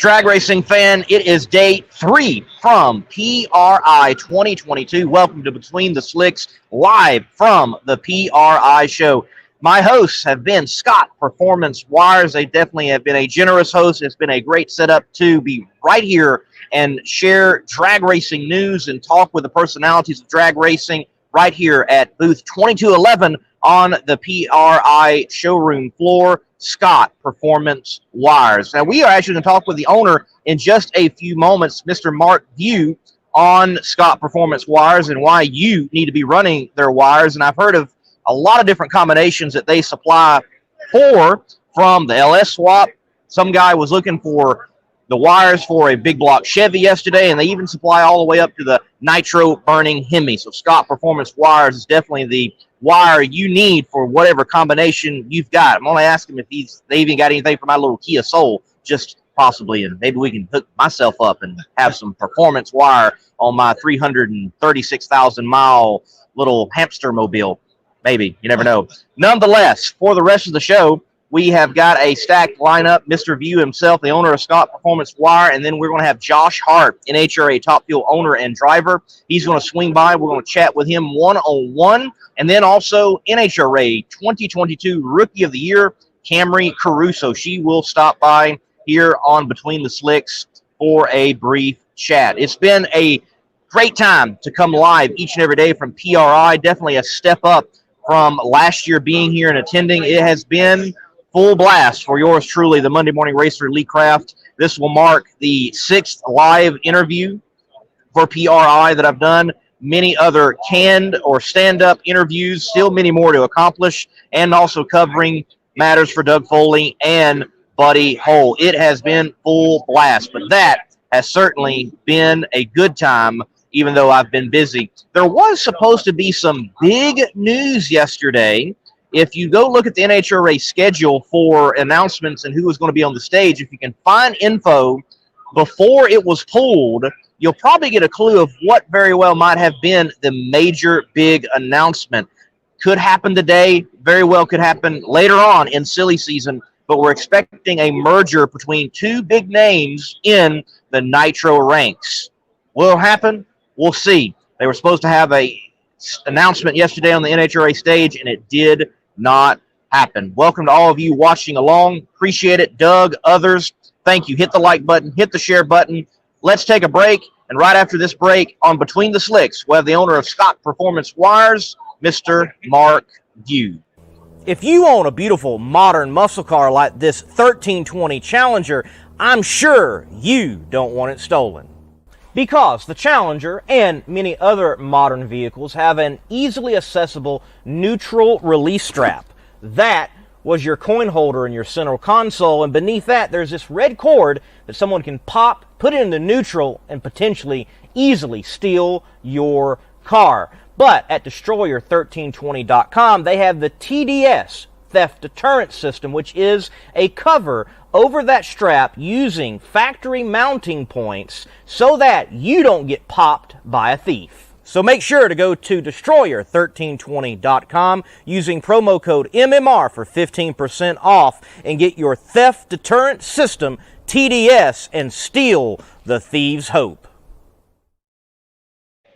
Drag racing fan, it is day 3 from PRI 2022. Welcome to Between the Slicks, live from the PRI show. My hosts have been Scott Performance Wires. They definitely have been a generous host. It's been a great setup to be right here and share drag racing news and talk with the personalities of drag racing right here at booth 2211 on the PRI showroom floor. Scott Performance Wires. Now, we are actually going to talk with the owner in just a few moments, Mr. Mark View, on Scott Performance Wires and why you need to be running their wires. And I've heard of a lot of different combinations that they supply from the LS swap. Some guy was looking for the wires for a big block Chevy yesterday, and they even supply all the way up to the nitro burning Hemi. So Scott Performance Wires is definitely the wire you need for whatever combination you've got. I'm only asking if they even got anything for my little Kia Soul, just possibly, and maybe we can hook myself up and have some performance wire on my 336,000 mile little hamster mobile. Maybe, you never know. Nonetheless, for the rest of the show, we have got a stacked lineup. Mr. View himself, the owner of Scott Performance Wire, and then we're going to have Josh Hart, NHRA Top Fuel owner and driver. He's going to swing by. We're going to chat with him one-on-one, and then also NHRA 2022 Rookie of the Year, Camrie Caruso. She will stop by here on Between the Slicks for a brief chat. It's been a great time to come live each and every day from PRI. Definitely a step up from last year being here and attending. It has been full blast for yours truly, the Monday Morning Racer Lee Craft. This will mark the 6th live interview for PRI that I've done. Many other canned or stand-up interviews, still many more to accomplish, and also covering matters for Doug Foley and Buddy Hole. It has been full blast, but that has certainly been a good time, even though I've been busy. There was supposed to be some big news yesterday. If you go look at the NHRA schedule for announcements and who was going to be on the stage, if you can find info before it was pulled, you'll probably get a clue of what very well might have been the major big announcement. Could happen today, very well could happen later on in silly season, but we're expecting a merger between two big names in the Nitro ranks. Will it happen? We'll see. They were supposed to have a announcement yesterday on the NHRA stage, and it did not happen. Welcome to all of you watching along. Appreciate it. Doug, others, thank you. Hit the like button, hit the share button. Let's take a break, and right after this break on Between the Slicks, we'll have the owner of Scott Performance Wires, Mr. Mark View. If you own a beautiful modern muscle car like this 1320 Challenger, I'm sure you don't want it stolen. Because the Challenger and many other modern vehicles have an easily accessible neutral release strap. That was your coin holder in your center console, and beneath that there's this red cord that someone can pop, put it into neutral, and potentially easily steal your car. But at Destroyer1320.com, they have the TDS, Theft Deterrent System, which is a cover over that strap using factory mounting points so that you don't get popped by a thief. So make sure to go to Destroyer1320.com using promo code MMR for 15% off and get your Theft Deterrent System TDS and steal the thieves' hope.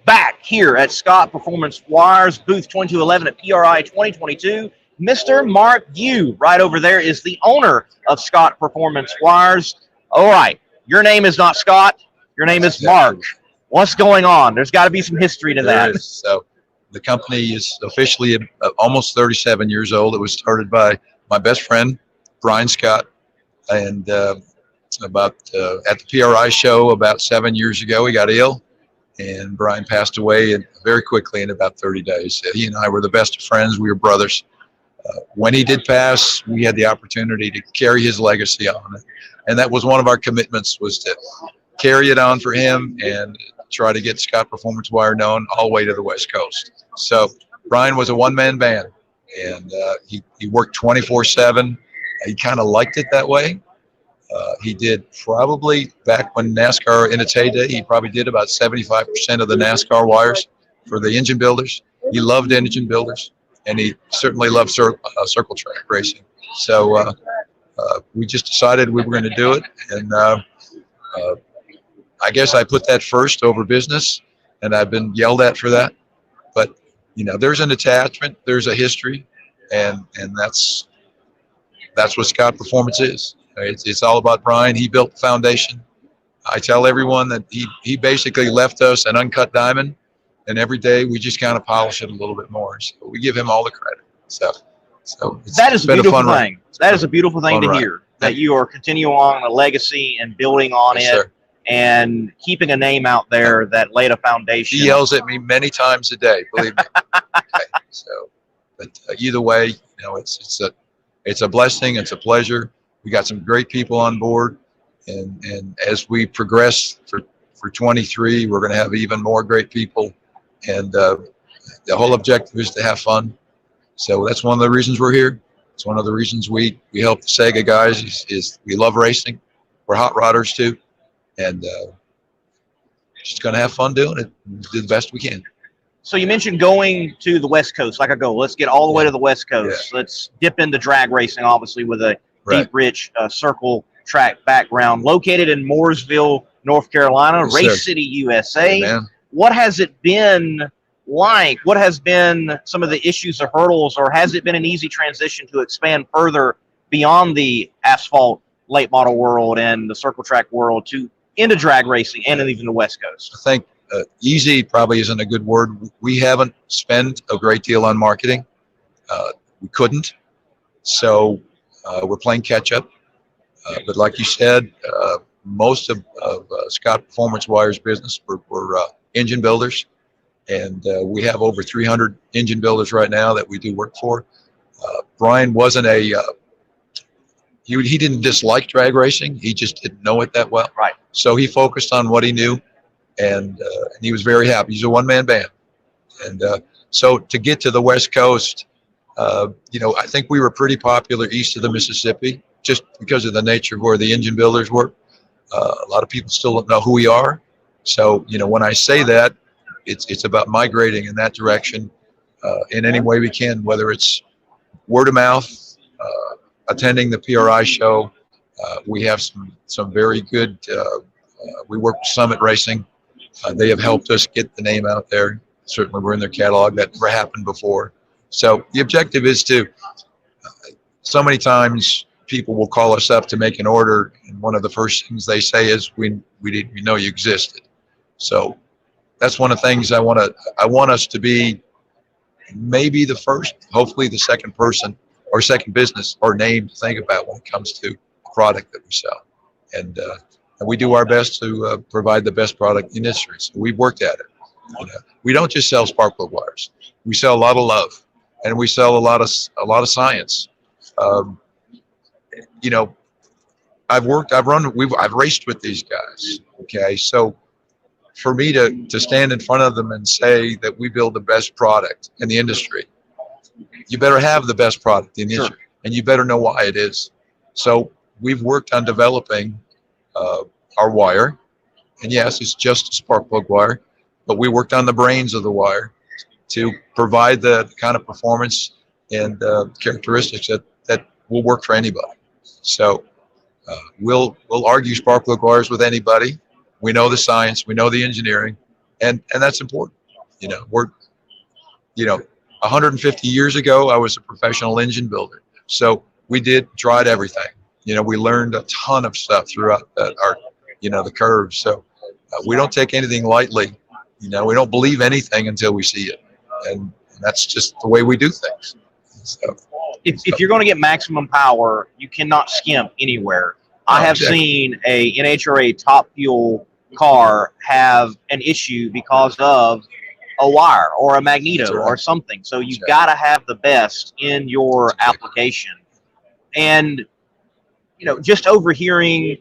Back here at Scott Performance Wires, booth 2211 at PRI 2022, Mr. Mark View. Right over there is the owner of Scott Performance Wires. All right, your name is not Scott. Your name is Mark. What's going on? There's got to be some history to that. There is. So the company is officially almost 37 years old. It was started by my best friend, Brian Scott, and at the PRI show about 7 years ago, he got ill, and Brian passed away very quickly in about 30 days. He and I were the best of friends. We were brothers. When he did pass, we had the opportunity to carry his legacy on it. And that was one of our commitments, was to carry it on for him and try to get Scott Performance Wire known all the way to the West Coast. So Brian was a one-man band, and he worked 24/7. He kind of liked it that way. He did probably, back when NASCAR in its heyday, he probably did about 75% of the NASCAR wires for the engine builders. He loved engine builders, and he certainly loved circle track racing. So we just decided we were going to do it, and uh, I guess I put that first over business, and I've been yelled at for that. But there's an attachment, there's a history, and that's what Scott Performance is. It's all about Brian. He built the foundation. I tell everyone that he basically left us an uncut diamond, and every day we just kind of polish it a little bit more. So we give him all the credit. So that is a beautiful thing. That is a beautiful thing to ride. hear, that you are continuing on a legacy and building on Yes, it, sir. and keeping a name out there that laid a foundation. He yells at me many times a day, believe me. Okay. But either way, it's a blessing. It's a pleasure. We got some great people on board, and as we progress for 23, we're going to have even more great people, and the whole objective is to have fun. So that's one of the reasons we're here. It's one of the reasons we help the Sega guys is we love racing. We're hot rodders too, and just going to have fun doing it and do the best we can. So you mentioned going to the West Coast, like I go. Let's get all the way to the West Coast. Yeah. Let's dip into drag racing, obviously, with a Right. deep, rich circle track background. Located in Mooresville, North Carolina, Yes, Race sir. City, USA. Man. What has it been like? What has been some of the issues or hurdles, or has it been an easy transition to expand further beyond the asphalt late model world and the circle track world to into drag racing and even the West Coast? I think easy probably isn't a good word. We haven't spent a great deal on marketing. We couldn't. So we're playing catch up. But like you said, most of Scott Performance Wire's business, we're engine builders. And we have over 300 engine builders right now that we do work for. Brian wasn't he didn't dislike drag racing. He just didn't know it that well. Right. So he focused on what he knew, and he was very happy. He's a one-man band. And so to get to the West Coast, I think we were pretty popular east of the Mississippi just because of the nature of where the engine builders were. A lot of people still don't know who we are. So, when I say that, it's about migrating in that direction in any way we can, whether it's word of mouth, attending the PRI show. We have some very good, we work with Summit Racing. They have helped us get the name out there. Certainly we're in their catalog. That never happened before. So the objective is to, so many times people will call us up to make an order, and one of the first things they say is, we didn't even know you existed. So that's one of the things I want us to be maybe the first, hopefully the second person or second business or name to think about when it comes to the product that we sell. And we do our best to provide the best product in the industry. So we've worked at it. We don't just sell spark plug wires. We sell a lot of love, and we sell a lot of science. I've raced with these guys. Okay, so for me to stand in front of them and say that we build the best product in the industry, you better have the best product in the industry, and you better know why it is. So we've worked on developing our wire, and yes, it's just a spark plug wire, but we worked on the brains of the wire to provide the kind of performance and characteristics that will work for anybody. So we'll argue spark plug wires with anybody. We know the science, we know the engineering, and that's important. 150 years ago, I was a professional engine builder. So we tried everything. We learned a ton of stuff throughout the curves. So we don't take anything lightly. We don't believe anything until we see it. And that's just the way we do things. So, if you're going to get maximum power, you cannot skimp anywhere. I have seen a NHRA top fuel car have an issue because of a wire or a magneto or something. So you've got to have the best in your application. And, just overhearing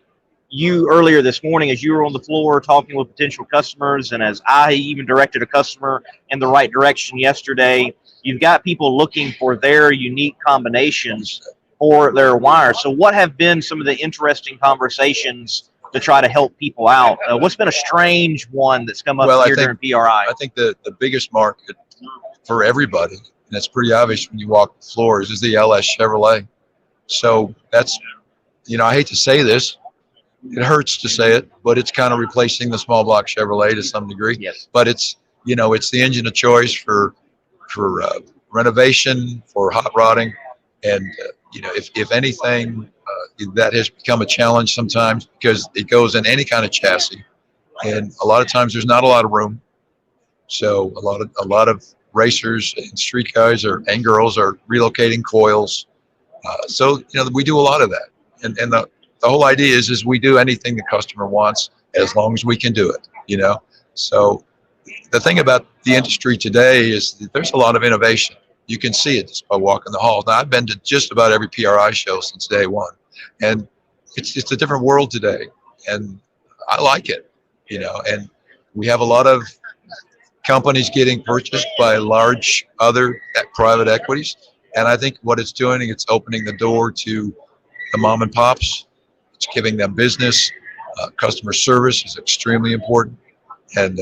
you earlier this morning as you were on the floor talking with potential customers, and as I even directed a customer in the right direction yesterday, you've got people looking for their unique combinations for their wires. So what have been some of the interesting conversations to try to help people out? What's been a strange one that's come up here during PRI? I think the biggest market for everybody, and it's pretty obvious when you walk the floors, is the LS Chevrolet. So that's, I hate to say this, It hurts to say it, but it's kind of replacing the small block Chevrolet to some degree. Yes. But it's, it's the engine of choice for renovation, for hot rodding, and if anything, that has become a challenge sometimes because it goes in any kind of chassis, and a lot of times there's not a lot of room. So a lot of racers and street guys and girls are relocating coils. So we do a lot of that, and the whole idea is we do anything the customer wants as long as we can do it. So the thing about the industry today is that there's a lot of innovation. You can see it just by walking the halls. Now, I've been to just about every PRI show since day one, and it's a different world today, and I like it. And we have a lot of companies getting purchased by large other private equities, and I think what it's doing, it's opening the door to the mom and pops. It's giving them business. Customer service is extremely important, and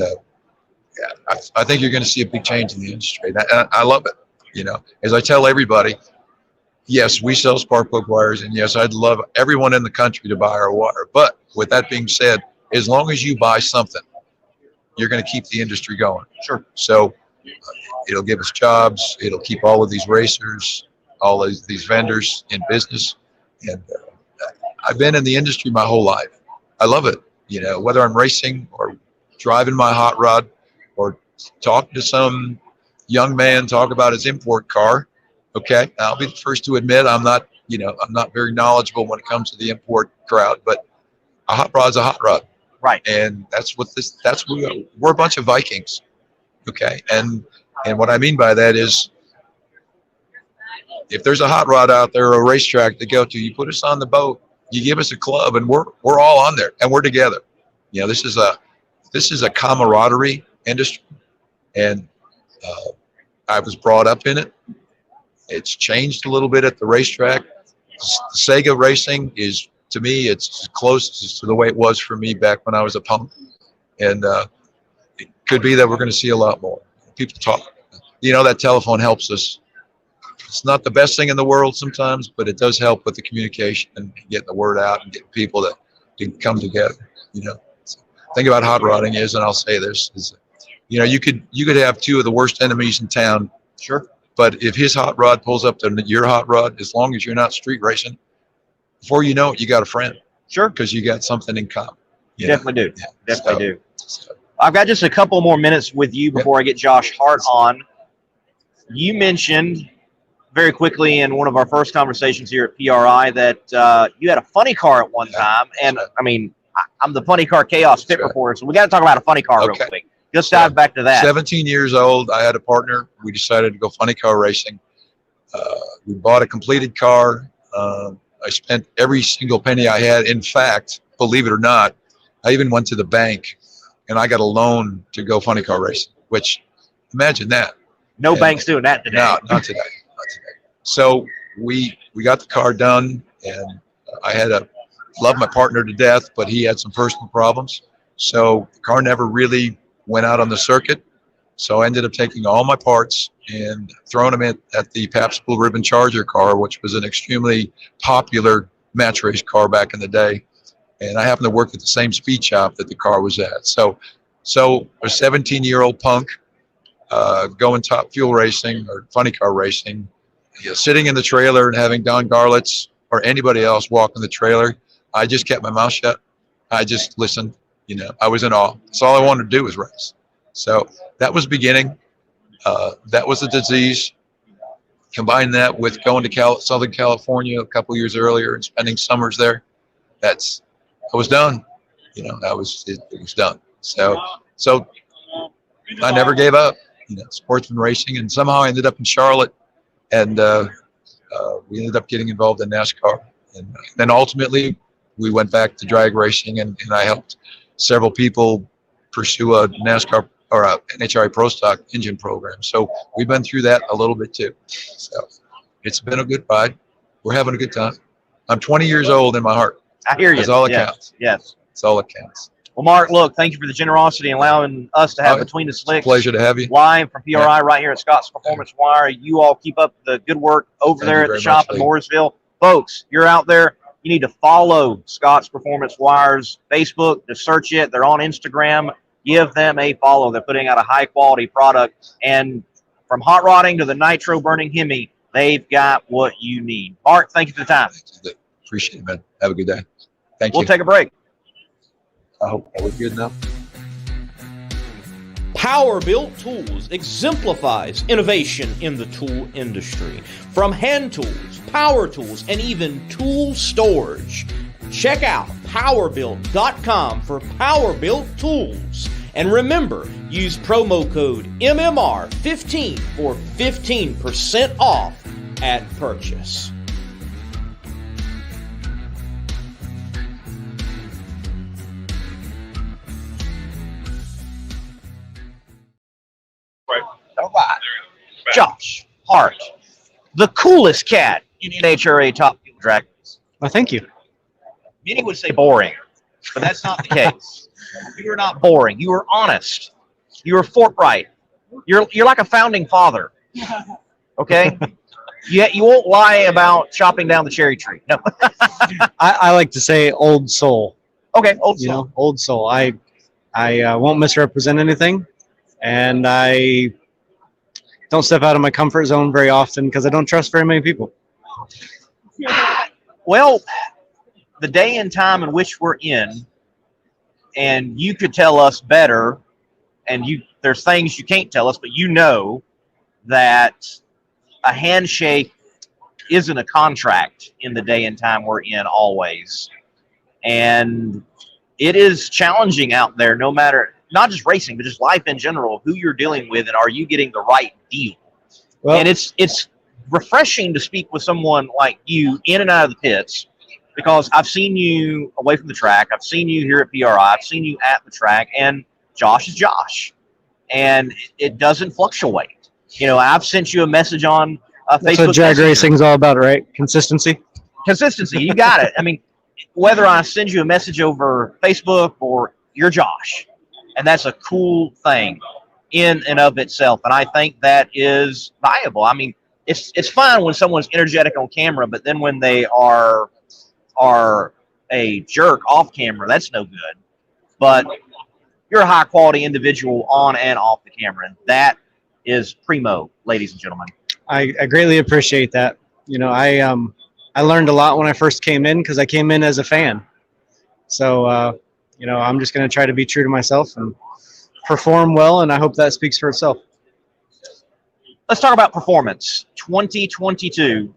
I think you're going to see a big change in the industry. And I love it. As I tell everybody, yes, we sell spark plug wires, and yes, I'd love everyone in the country to buy our wire. But with that being said, as long as you buy something, you're going to keep the industry going. Sure. So it'll give us jobs. It'll keep all of these racers, all of these vendors in business. And I've been in the industry my whole life. I love it. Whether I'm racing or driving my hot rod or talking to some young man talk about his import car. Okay, I'll be the first to admit I'm not very knowledgeable when it comes to the import crowd, but a hot rod's a hot rod. Right. And we're a bunch of Vikings. Okay. And what I mean by that is if there's a hot rod out there or a racetrack to go to, you put us on the boat, you give us a club, and we're all on there and we're together. This is a camaraderie industry, and I was brought up in it. It's changed a little bit at the racetrack. Sega racing is, to me, it's close to the way it was for me back when I was a punk. And it could be that we're going to see a lot more. People talk. That telephone helps us. It's not the best thing in the world sometimes, but it does help with the communication and getting the word out and getting people to come together. So, thing about hot rodding is, and I'll say this, is you could have two of the worst enemies in town. Sure. But if his hot rod pulls up to your hot rod, as long as you're not street racing, before you know it, you got a friend. Sure. Because you got something in common. Definitely do. Yeah. Definitely do. I've got just a couple more minutes with you before I get Josh Hart on. You mentioned very quickly in one of our first conversations here at PRI that you had a funny car at one time. And I mean, I'm the funny car chaos pit reporter, so we got to talk about a funny car real quick. Just dive back to that. 17 years old, I had a partner. We decided to go funny car racing. We bought a completed car. I spent every single penny I had. In fact, believe it or not, I even went to the bank and I got a loan to go funny car racing, which, imagine that. No bank's doing that today. No, not today. Not today. So we got the car done, and I loved my partner to death, but he had some personal problems. So the car never really went out on the circuit. So I ended up taking all my parts and throwing them at the Pabst Blue Ribbon Charger car, which was an extremely popular match race car back in the day. And I happened to work at the same speed shop that the car was at. So a 17-year-old punk going top fuel racing or funny car racing, sitting in the trailer and having Don Garlitz or anybody else walk in the trailer, I just kept my mouth shut. I just listened. I was in awe. So all I wanted to do was race. So that was beginning. That was a disease. Combine that with going to Southern California a couple years earlier and spending summers there. I was done. It was done. So I never gave up. Sportsman racing, and somehow I ended up in Charlotte, and we ended up getting involved in NASCAR, and then ultimately we went back to drag racing, and I helped several people pursue a NASCAR or a NHRA Pro Stock engine program. So we've been through that a little bit too. So it's been a good ride. We're having a good time. I'm 20 years old in my heart. I hear you. That's all that counts. Yes. That's all that counts. Well, Mark, look, thank you for the generosity and allowing us to have Between the Slicks. Pleasure to have you. Live from PRI right here at Scott's Performance Wire. You all keep up the good work over there at the shop in Mooresville. Folks, you're out there, you need to follow Scott's Performance Wires Facebook. Just search it. They're on Instagram. Give them a follow. They're putting out a high-quality product. And from hot rodding to the nitro burning Hemi, they've got what you need. Hart, thank you for the time. Appreciate it, man. Have a good day. Thank you. We'll take a break. I hope that was good enough. Power-Built Tools exemplifies innovation in the tool industry. From hand tools, power tools, and even tool storage. Check out powerbuilt.com for Power-Built Tools. And remember, use promo code MMR15 for 15% off at purchase. All right. Josh Hart, the coolest cat in NHRA Top Fuel Drag Race. Well, thank you. Many would say boring, but that's not the case. You are not boring. You are honest. You are forthright. You're like a founding father. Okay? You won't lie about chopping down the cherry tree. No. I like to say old soul. Okay, old You soul. know, old soul. I won't misrepresent anything, and I don't step out of my comfort zone very often because I don't trust very many people. Well, the day and time in which we're in, and you could tell us better, and there's things you can't tell us, but you know that a handshake isn't a contract in the day and time we're in always. And it is challenging out there, no matter, not just racing, but just life in general, who you're dealing with, and are you getting the right deal? Well, And it's refreshing to speak with someone like you in and out of the pits, because I've seen you away from the track. I've seen you here at PRI. I've seen you at the track, and Josh is Josh, and it doesn't fluctuate. You know, I've sent you a message on that's Facebook what drag Messenger. racing's all about, right? Consistency. Consistency. You got it. I mean, whether I send you a message over Facebook or you're Josh, and that's a cool thing in and of itself. And I think that is valuable. I mean, it's fine when someone's energetic on camera, but then when they are a jerk off camera, that's no good. But you're a high quality individual on and off the camera, and that is primo, ladies and gentlemen. I greatly appreciate that. You know, I learned a lot when I first came in because I came in as a fan. So, you know, I'm just going to try to be true to myself and perform well, and I hope that speaks for itself. Let's talk about performance. 2022,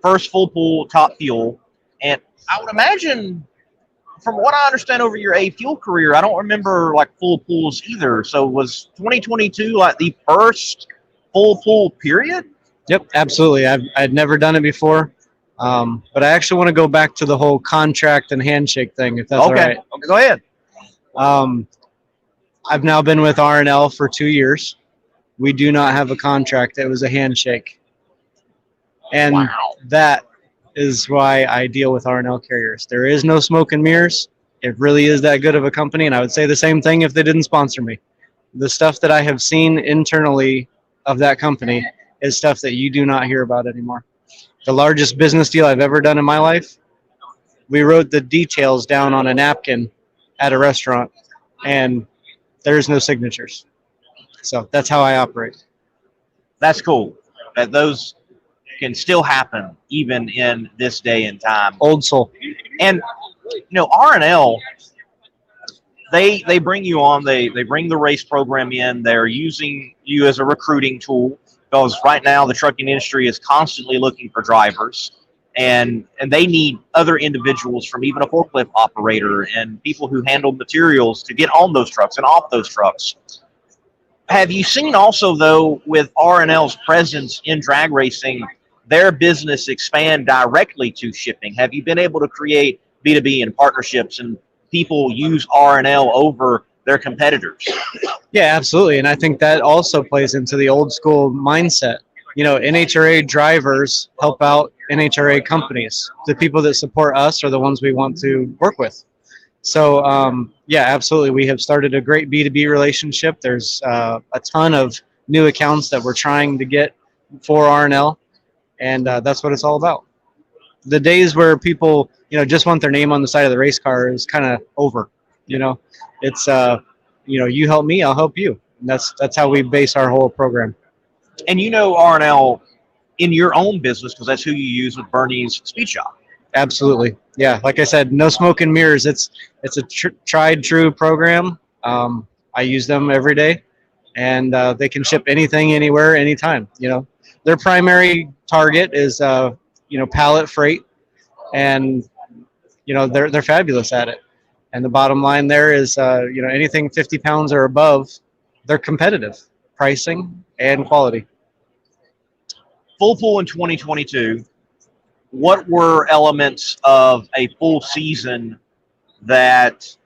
first full pool, top fuel. And I would imagine, from what I understand over your A fuel career, I don't remember like full pools either. So was 2022 like the first full pool period? Yep, absolutely. I'd never done it before, but I actually want to go back to the whole contract and handshake thing, if that's all right. Okay, go ahead. I've now been with R&L for 2 years. We do not have a contract. It was a handshake. And Wow. that is why I deal with R&L carriers. There is no smoke and mirrors. It really is that good of a company, and I would say the same thing if they didn't sponsor me. The stuff that I have seen internally of that company is stuff that you do not hear about anymore. The largest business deal I've ever done in my life, we wrote the details down on a napkin at a restaurant, and there's no signatures. So that's how I operate. That's cool. That those can still happen even in this day and time. Old soul. And you know, R&L, they bring you on, they bring the race program in, they're using you as a recruiting tool, because right now the trucking industry is constantly looking for drivers, and they need other individuals, from even a forklift operator and people who handle materials, to get on those trucks and off those trucks. Have you seen also, though, with R&L's presence in drag racing, their business expand directly to shipping? Have you been able to create B2B and partnerships, and people use R&L over their competitors? Yeah, absolutely. And I think that also plays into the old school mindset. You know, NHRA drivers help out NHRA companies. The people that support us are the ones we want to work with. So, yeah, absolutely. We have started a great B2B relationship. There's a ton of new accounts that we're trying to get for R&L, and that's what it's all about. The days where people, just want their name on the side of the race car is kind of over. It's you help me, I'll help you. And that's how we base our whole program. And R&L in your own business, because that's who you use with Bernie's Speed Shop. Absolutely. Yeah. Like I said, no smoke and mirrors. It's a tried true program. I use them every day, and they can ship anything, anywhere, anytime. Their primary target is, pallet freight, and, they're fabulous at it. And the bottom line there is, anything 50 pounds or above, they're competitive pricing and quality. Full pool in 2022. What were elements of a full season that,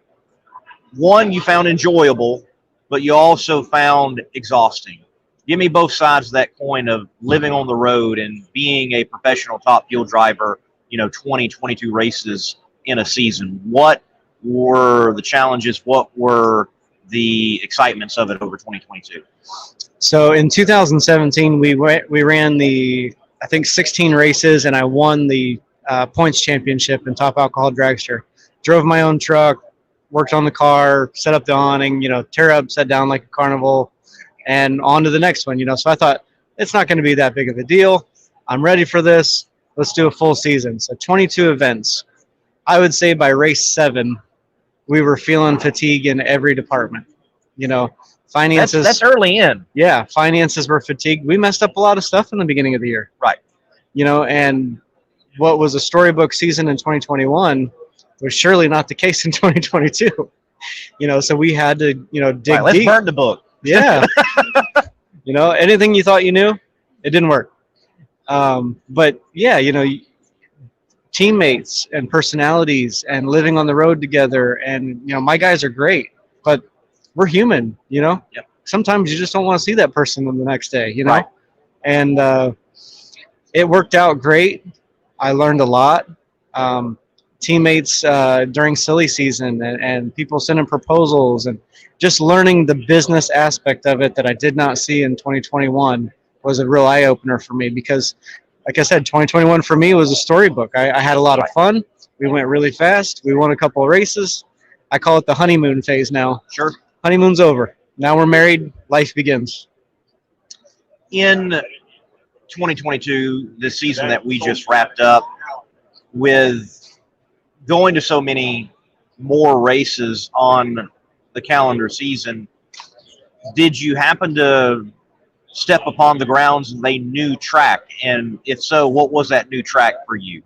one, you found enjoyable, but you also found exhausting? Give me both sides of that coin of living on the road and being a professional top fuel driver, 22 races in a season. What were the challenges? What were the excitements of it over 2022? So in 2017, we ran the, I think, 16 races, and I won the points championship in top alcohol dragster. Drove my own truck, worked on the car, set up the awning, tear up, set down like a carnival, and on to the next one. So I thought, it's not going to be that big of a deal. I'm ready for this. Let's do a full season. So 22 events. I would say by race 7, we were feeling fatigue in every department. Finances. That's early in. Yeah, finances were fatigued. We messed up a lot of stuff in the beginning of the year. Right. And what was a storybook season in 2021 was surely not the case in 2022. So we had to, dig right, let's deep. burn the book. Yeah. Anything you thought you knew, it didn't work. But yeah, teammates and personalities and living on the road together. And, my guys are great, but we're human, Yep. Sometimes you just don't want to see that person the next day, Right. And it worked out great. I learned a lot. Teammates during silly season and people sending proposals and just learning the business aspect of it that I did not see in 2021 was a real eye-opener for me, because, like I said, 2021 for me was a storybook. I had a lot of fun. We went really fast. We won a couple of races. I call it the honeymoon phase now. Sure. Honeymoon's over. Now we're married. Life begins. In 2022, the season that we just wrapped up, with going to so many more races on the calendar season, did you happen to step upon the grounds of a new track? And if so, what was that new track for you?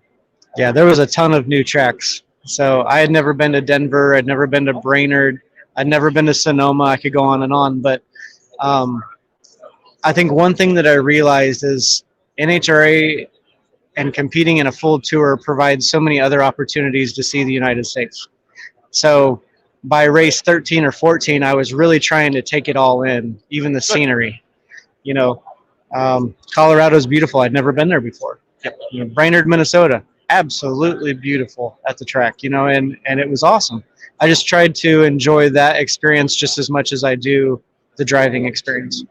Yeah, there was a ton of new tracks. So I had never been to Denver. I'd never been to Brainerd. I'd never been to Sonoma. I could go on and on. But I think one thing that I realized is NHRA and competing in a full tour provides so many other opportunities to see the United States. So by race 13 or 14, I was really trying to take it all in, even the scenery. Colorado's beautiful. I'd never been there before. Yep. Brainerd, Minnesota, absolutely beautiful at the track, and it was awesome. I just tried to enjoy that experience just as much as I do the driving experience.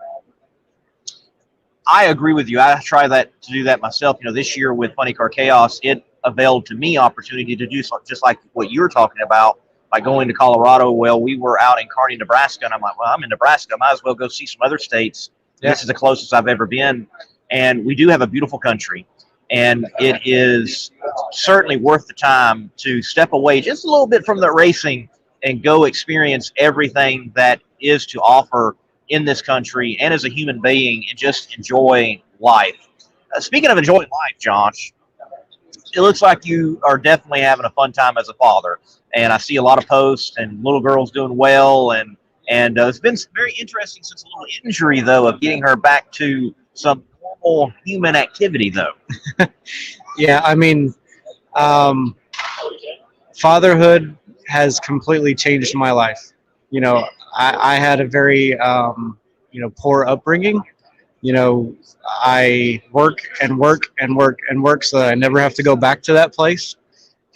I agree with you. I try to do that myself. This year with Funny Car Chaos, it availed to me opportunity to do just like what you were talking about by going to Colorado. Well, we were out in Kearney, Nebraska, and I'm like, well, I'm in Nebraska. I might as well go see some other states. Yeah. This is the closest I've ever been. And we do have a beautiful country. And it is certainly worth the time to step away just a little bit from the racing and go experience everything that is to offer in this country and as a human being, and just enjoy life. Speaking of enjoying life, Josh, it looks like you are definitely having a fun time as a father. And I see a lot of posts and little girls doing well. And it's been very interesting since a little injury, though, of getting her back to some normal human activity, though. Yeah, I mean, fatherhood has completely changed my life. I had a very, poor upbringing. I work and work and work and work so that I never have to go back to that place.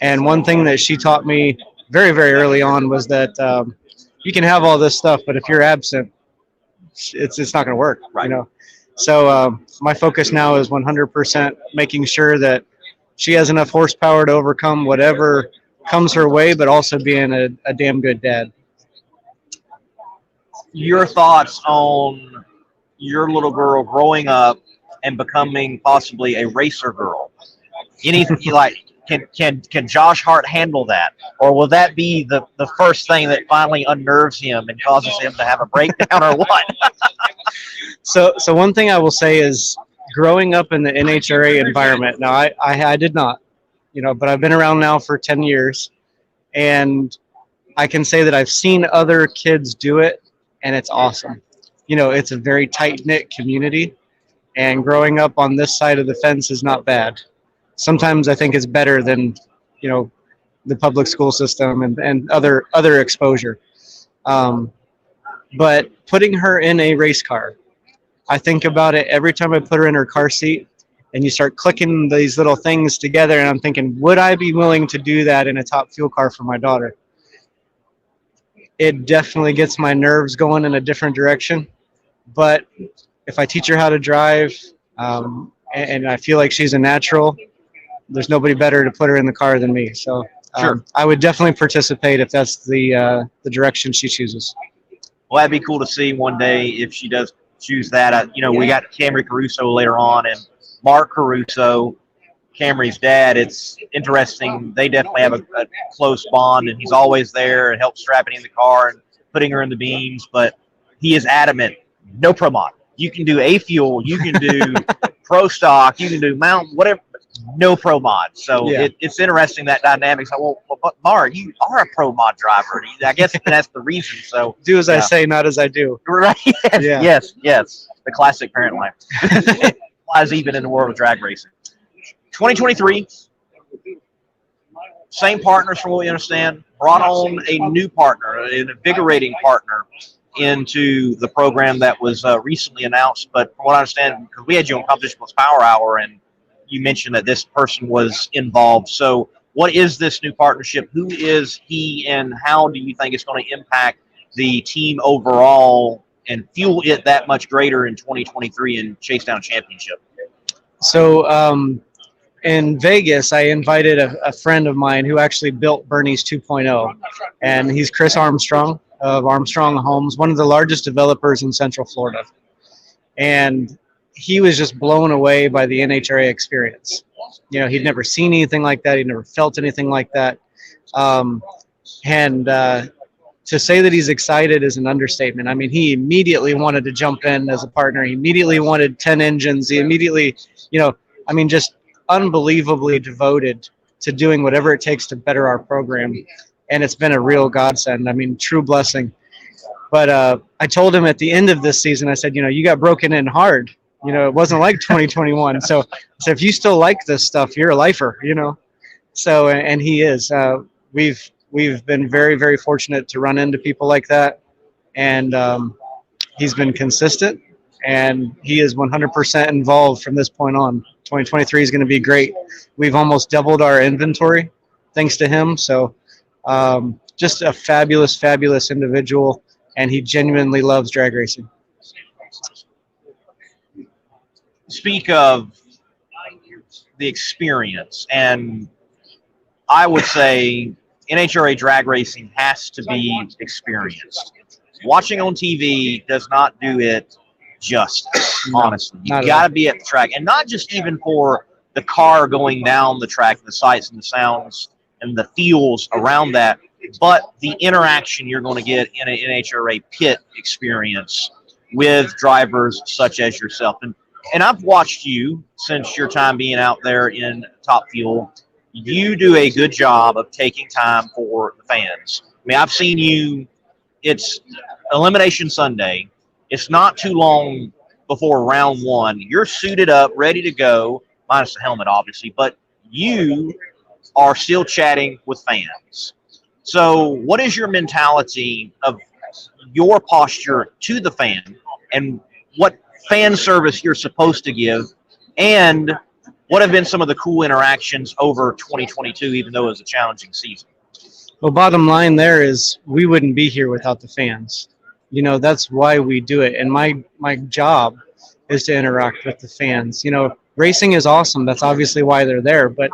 And one thing that she taught me very, very early on was that you can have all this stuff, but if you're absent, it's not going to work. Right. So my focus now is 100% making sure that she has enough horsepower to overcome whatever comes her way, but also being a damn good dad. Your thoughts on your little girl growing up and becoming possibly a racer girl? Anything like can Josh Hart handle that, or will that be the first thing that finally unnerves him and causes him to have a breakdown, or what? So one thing I will say is, growing up in the NHRA environment. Now I did not, but I've been around now for 10 years, and I can say that I've seen other kids do it, and it's awesome. It's a very tight-knit community, and growing up on this side of the fence is not bad. Sometimes I think it's better than, the public school system and other exposure. But putting her in a race car, I think about it every time I put her in her car seat, and you start clicking these little things together, and I'm thinking, would I be willing to do that in a top fuel car for my daughter? It definitely gets my nerves going in a different direction. But if I teach her how to drive, and I feel like she's a natural, there's nobody better to put her in the car than me. So Sure. I would definitely participate if that's the direction she chooses. Well, that'd be cool to see one day if she does choose that. We got Camrie Caruso later on, and Mark Caruso, Camrie's dad. It's interesting. They definitely have a close bond, and he's always there and helps strapping in the car and putting her in the beams. But he is adamant, no pro mod. You can do A fuel, you can do pro stock, you can do mountain, whatever. No pro mod. So Yeah. it's interesting, that dynamic. So, well, Mark, you are a pro mod driver. I guess that's the reason. So Do as I Yeah. say, not as I do. right. Yeah. Yes. The classic parent life. It applies even in the world of drag racing. 2023, same partners from what we understand, brought on a new partner, an invigorating partner into the program that was recently announced. But from what I understand, because we had you on Competition Plus Power Hour, and you mentioned that this person was involved. So what is this new partnership? Who is he, and how do you think it's going to impact the team overall and fuel it that much greater in 2023 and chase down a championship? So in Vegas, I invited a friend of mine who actually built Bernie's 2.0, and he's Chris Armstrong of Armstrong Homes, one of the largest developers in Central Florida. And he was just blown away by the NHRA experience. He'd never seen anything like that. He'd never felt anything like that. And to say that he's excited is an understatement. I mean, he immediately wanted to jump in as a partner. He immediately wanted 10 engines. He immediately, just unbelievably devoted to doing whatever it takes to better our program. And it's been a real godsend. I mean, true blessing. But I told him at the end of this season, I said, you got broken in hard. It wasn't like 2021. So if you still like this stuff, you're a lifer, So, and he is. We've been very, very fortunate to run into people like that. And he's been consistent, and he is 100% involved from this point on. 2023 is going to be great. We've almost doubled our inventory thanks to him. So just a fabulous, fabulous individual, and he genuinely loves drag racing. Speak of the experience, and I would say NHRA drag racing has to be experienced. Watching on TV does not do it justice, honestly. You got to be at the track, and not just even for the car going down the track, the sights and the sounds and the feels around that, but the interaction you're going to get in an NHRA pit experience with drivers such as yourself. And I've watched you since your time being out there in Top Fuel. You do a good job of taking time for the fans. I mean, I've seen you. It's Elimination Sunday. It's not too long before round one. You're suited up, ready to go, minus the helmet, obviously, but you are still chatting with fans. So what is your mentality of your posture to the fan, and what fan service you're supposed to give, and what have been some of the cool interactions over 2022, even though it was a challenging season? Well, bottom line there is we wouldn't be here without the fans. That's why we do it. And my job is to interact with the fans. Racing is awesome. That's obviously why they're there. But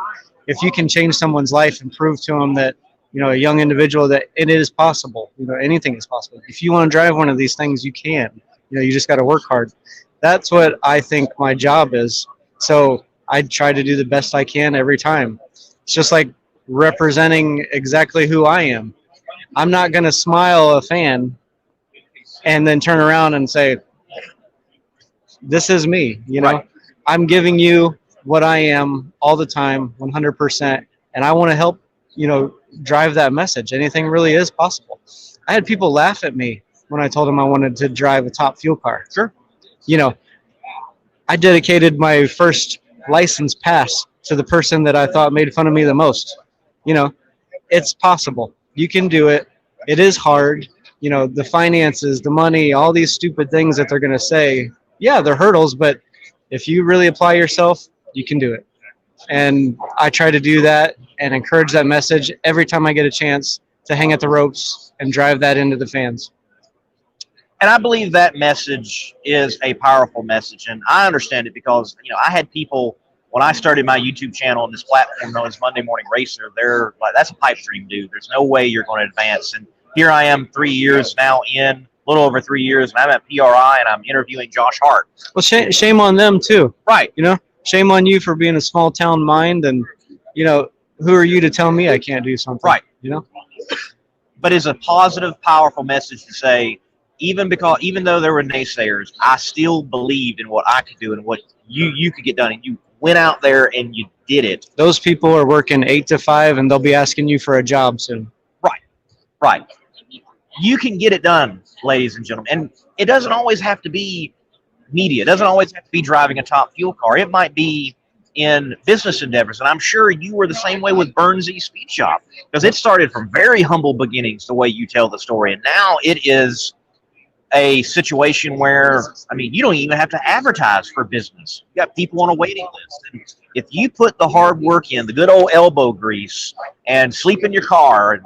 if you can change someone's life and prove to them that, a young individual, that it is possible, anything is possible. If you want to drive one of these things, you can. You just got to work hard. That's what I think my job is. So I try to do the best I can every time. It's just like representing exactly who I am. I'm not going to smile a fan and then turn around and say, this is me, Right. I'm giving you what I am all the time, 100%. And I want to help, drive that message. Anything really is possible. I had people laugh at me when I told them I wanted to drive a top fuel car. Sure. I dedicated my first license pass to the person that I thought made fun of me the most. It's possible. You can do it. It is hard. The finances, the money, all these stupid things that they're going to say, yeah, they're hurdles, but if you really apply yourself, you can do it. And I try to do that and encourage that message every time I get a chance to hang at the ropes and drive that into the fans. And I believe that message is a powerful message. And I understand it because, I had people, when I started my YouTube channel and this platform known as Monday Morning Racer, they're like, that's a pipe dream, dude. There's no way you're going to advance. And here I am 3 years now in, a little over 3 years, and I'm at PRI and I'm interviewing Josh Hart. Well, shame on them too. Right. Shame on you for being a small town mind, and who are you to tell me I can't do something? Right. But it's a positive, powerful message to say, even though there were naysayers, I still believed in what I could do and what you could get done, and you went out there and you did it. Those people are working 8 to 5, and they'll be asking you for a job soon. Right. You can get it done, ladies and gentlemen. And it doesn't always have to be media. It doesn't always have to be driving a top fuel car. It might be in business endeavors. And I'm sure you were the same way with Burnsy Speed Shop, because it started from very humble beginnings, the way you tell the story. And now it is a situation where, you don't even have to advertise for business. You got people on a waiting list. And if you put the hard work in, the good old elbow grease, and sleep in your car and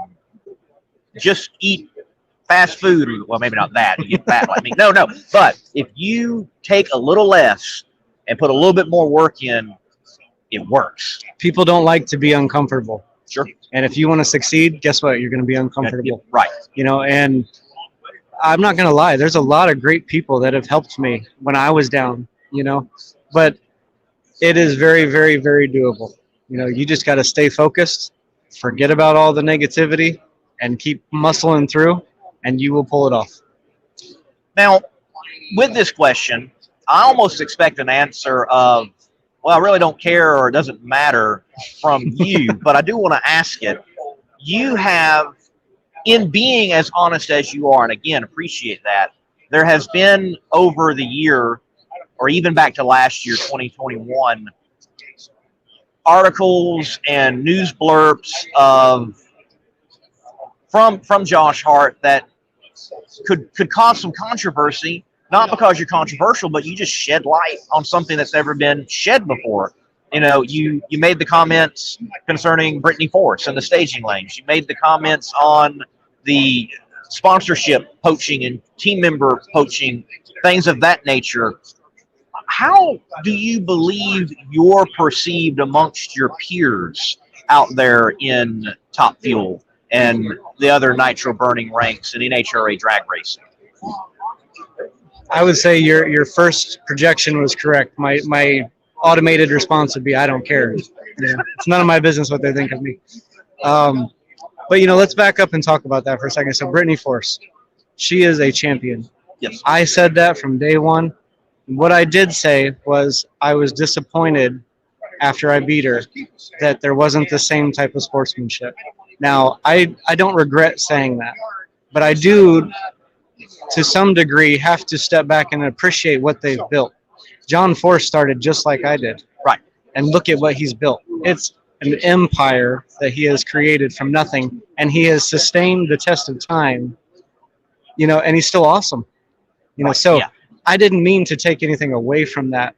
just eat fast food, well, maybe not that, you get fat like me. No. But if you take a little less and put a little bit more work in, it works. People don't like to be uncomfortable. Sure. And if you want to succeed, guess what? You're going to be uncomfortable. Right. And I'm not going to lie. There's a lot of great people that have helped me when I was down, but it is very, very, very doable. You just got to stay focused, forget about all the negativity, and keep muscling through, and you will pull it off. Now, with this question, I almost expect an answer of, well, I really don't care or it doesn't matter from you, but I do want to ask it. You have, in being as honest as you are, and again, appreciate that, there has been over the year, or even back to last year, 2021, articles and news blurbs from Josh Hart that could cause some controversy, not because you're controversial, but you just shed light on something that's never been shed before. You made the comments concerning Brittany Force and the staging lanes. You made the comments on the sponsorship poaching and team member poaching, things of that nature. How do you believe you're perceived amongst your peers out there in Top Fuel and the other nitro burning ranks in NHRA drag racing? I would say your first projection was correct. My automated response would be, I don't care. It's none of my business what they think of me. But let's back up and talk about that for a second. So Brittany Force, she is a champion. Yes. I said that from day one. What I did say was I was disappointed after I beat her that there wasn't the same type of sportsmanship. Now, I don't regret saying that, but I do, to some degree, have to step back and appreciate what they've built. John Force started just like I did. Right. And look at what he's built. It's an empire that he has created from nothing, and he has sustained the test of time, and he's still awesome. So yeah. I didn't mean to take anything away from that,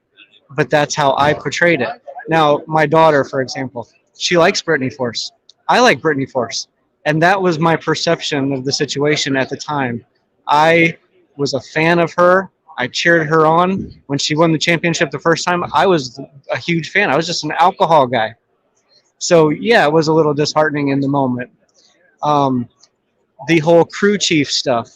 but that's how I portrayed it. Now, my daughter, for example, she likes Brittany Force. I like Brittany Force. And that was my perception of the situation at the time. I was a fan of her. I cheered her on when she won the championship the first time. I was a huge fan. I was just an alcohol guy. So, yeah, it was a little disheartening in the moment. The whole crew chief stuff,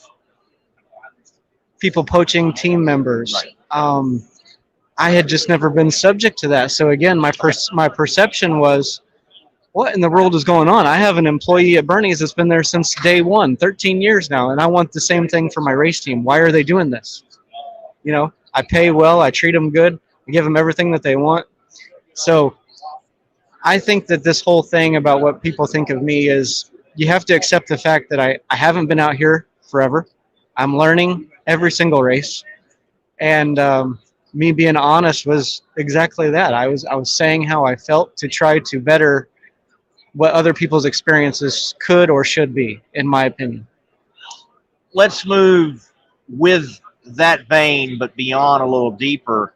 people poaching team members. I had just never been subject to that. So, again, my perception was, what in the world is going on? I have an employee at Bernie's that's been there since day one, 13 years now, and I want the same thing for my race team. Why are they doing this? You know, I pay well, I treat them good, I give them everything that they want. So I think that this whole thing about what people think of me is, you have to accept the fact that I haven't been out here forever. I'm learning every single race. And me being honest was exactly that. I was saying how I felt to try to better what other people's experiences could or should be, in my opinion. Let's move with that vein, but beyond a little deeper.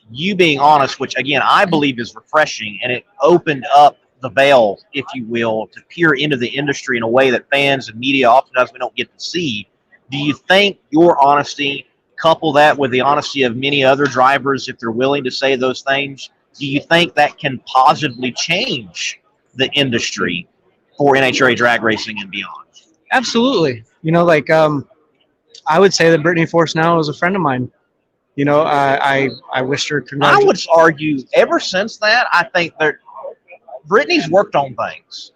You being honest, which again I believe is refreshing, and it opened up the veil, if you will, to peer into the industry in a way that fans and media oftentimes we don't get to see. Do you think your honesty, couple that with the honesty of many other drivers, if they're willing to say those things, do you think that can positively change the industry for NHRA drag racing and beyond? Absolutely. You know, like I would say that Brittany Force now is a friend of mine. You know, I wished her congratulations. I would argue ever since that, I think that Brittany's worked on things,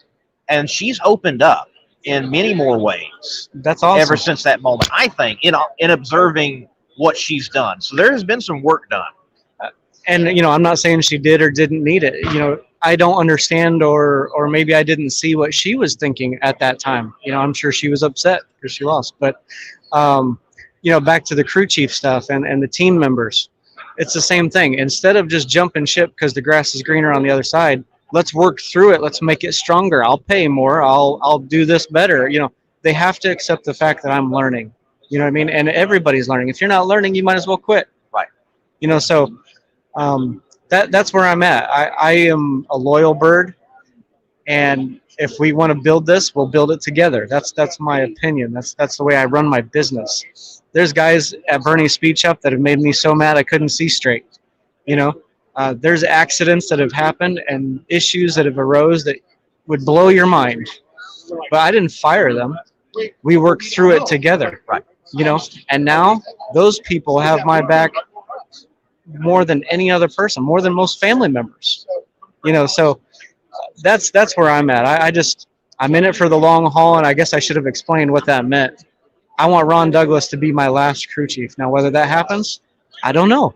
and she's opened up in many more ways. That's awesome. Ever since that moment, I think, in observing what she's done. So there has been some work done. And, you know, I'm not saying she did or didn't need it. You know, I don't understand, or maybe I didn't see what she was thinking at that time. You know, I'm sure she was upset because she lost. But, you know, back to the crew chief stuff and the team members, it's the same thing. Instead of just jumping ship because the grass is greener on the other side, let's work through it. Let's make it stronger. I'll pay more. I'll do this better. You know, they have to accept the fact that I'm learning. You know what I mean? And everybody's learning. If you're not learning, you might as well quit. Right. You know, so that's where I'm at. I am a loyal bird, and if we want to build this, we'll build it together. That's my opinion. That's the way I run my business. There's guys at Bernie's Speed Shop that have made me so mad I couldn't see straight. You know, there's accidents that have happened and issues that have arose that would blow your mind. But I didn't fire them. We worked through it together. Right. You know, and now those people have my back more than any other person, more than most family members. You know, so that's where I'm at. I'm in it for the long haul, and I guess I should have explained what that meant. I want Ron Douglas to be my last crew chief. Now, whether that happens, I don't know.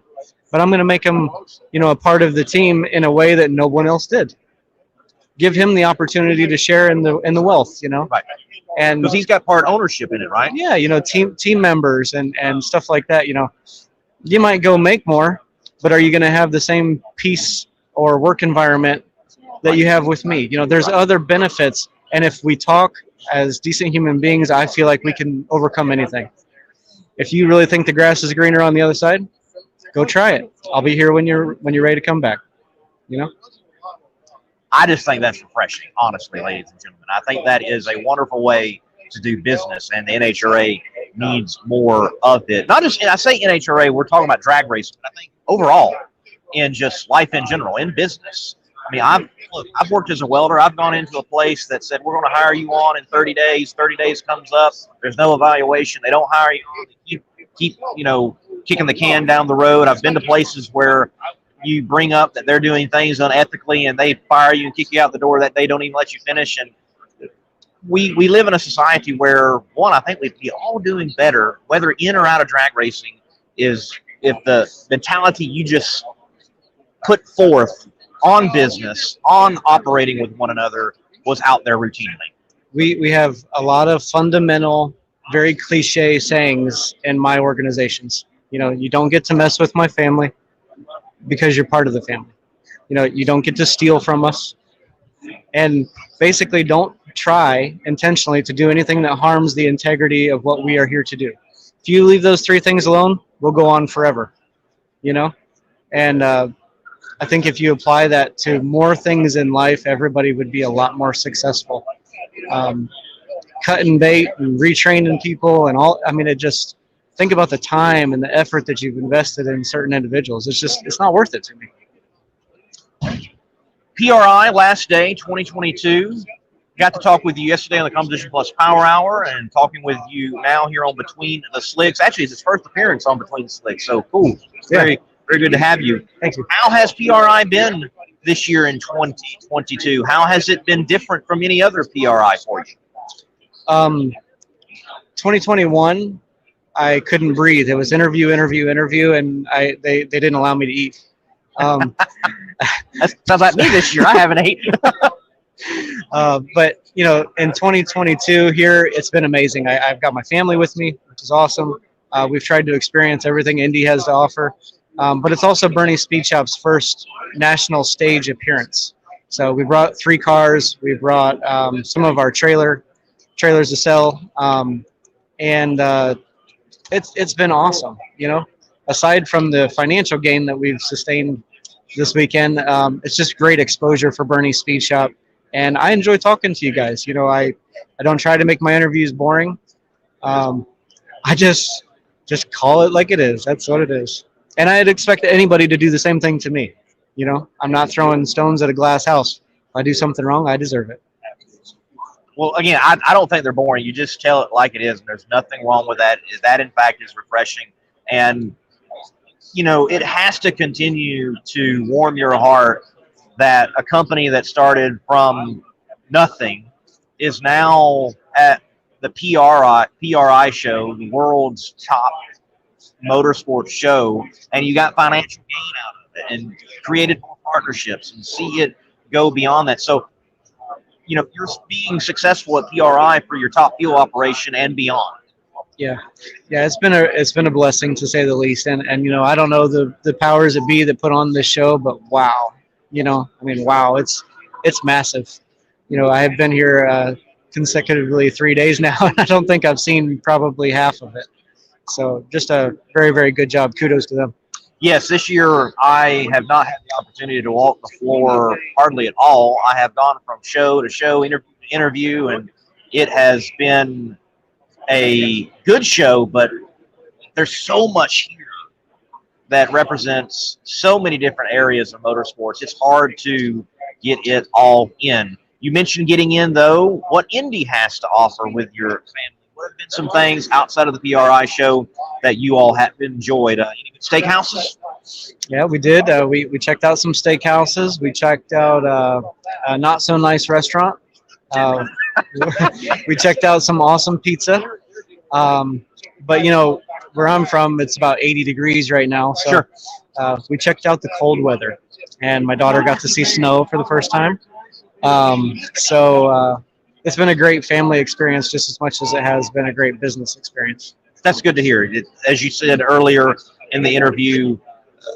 But I'm going to make him, you know, a part of the team in a way that no one else did. Give him the opportunity to share in the wealth, you know. Right. And because he's got part ownership in it, right? Yeah, you know, team members and stuff like that. You know, you might go make more, but are you going to have the same peace or work environment that you have with me? You know, there's other benefits, and if we talk as decent human beings, I feel like we can overcome anything. If you really think the grass is greener on the other side, go try it. I'll be here when you're ready to come back. You know. I just think that's refreshing, honestly, ladies and gentlemen. I think that is a wonderful way to do business, and the NHRA needs more of it. Not just, I say NHRA, we're talking about drag racing, but I think overall, in just life in general, in business. I mean, I've worked as a welder. I've gone into a place that said, we're going to hire you on in 30 days. 30 days comes up. There's no evaluation. They don't hire you on. They keep, you know, kicking the can down the road. I've been to places where you bring up that they're doing things unethically and they fire you and kick you out the door that they don't even let you finish. And we live in a society where, one, I think we'd be all doing better, whether in or out of drag racing, is if the mentality you just put forth on business, on operating with one another, was out there routinely. We have a lot of fundamental, very cliche sayings in my organizations. You know, you don't get to mess with my family because you're part of the family. You know, you don't get to steal from us, and basically don't try intentionally to do anything that harms the integrity of what we are here to do. If you leave those three things alone, we'll go on forever, you know? And I think if you apply that to more things in life, everybody would be a lot more successful. Cutting bait and retraining people and all, I mean, think about the time and the effort that you've invested in certain individuals. It's not worth it to me. PRI last day 2022. Got to talk with you yesterday on the Competition Plus Power Hour, and talking with you now here on Between the Slicks. Actually, it's his first appearance on Between the Slicks, so cool. Very, very good to have you. Thank you. How has PRI been this year in 2022? How has it been different from any other PRI for you? 2021, I couldn't breathe. It was interview, and they didn't allow me to eat. That sounds like me this year. I haven't eaten. But in 2022 here, it's been amazing. I've got my family with me, which is awesome. We've tried to experience everything Indy has to offer. But it's also Bernie Speed Shop's first national stage appearance. So we brought 3 cars. We brought some of our trailers to sell, and it's been awesome. Aside from the financial gain that we've sustained this weekend, it's just great exposure for Bernie Speed Shop. And I enjoy talking to you guys. I don't try to make my interviews boring. I just call it like it is. That's what it is. And I'd expect anybody to do the same thing to me. I'm not throwing stones at a glass house. If I do something wrong, I deserve it. Well, again, I don't think they're boring. You just tell it like it is, and there's nothing wrong with that. That, in fact, is refreshing. And, it has to continue to warm your heart that a company that started from nothing is now at the PRI show, the world's top motorsports show, and you got financial gain out of it and created more partnerships and see it go beyond that. So, you're being successful at PRI for your top fuel operation and beyond. Yeah, it's been a blessing, to say the least. And I don't know the powers that be that put on this show, but wow. Wow, it's massive. I have been here consecutively 3 days now, and I don't think I've seen probably half of it. So just a very, very good job. Kudos to them. Yes, this year I have not had the opportunity to walk the floor hardly at all. I have gone from show to show, interview to interview, and it has been a good show, but there's so much here that represents so many different areas of motorsports. It's hard to get it all in. You mentioned getting in, though. What Indy has to offer with your family? What have been some things outside of the PRI show that you all have enjoyed? Any good steakhouses? Yeah, we did. We checked out some steakhouses. We checked out a not so nice restaurant. We checked out some awesome pizza. But where I'm from, it's about 80 degrees right now. So sure. We checked out the cold weather, and my daughter got to see snow for the first time. So it's been a great family experience just as much as it has been a great business experience. That's good to hear. As you said earlier in the interview,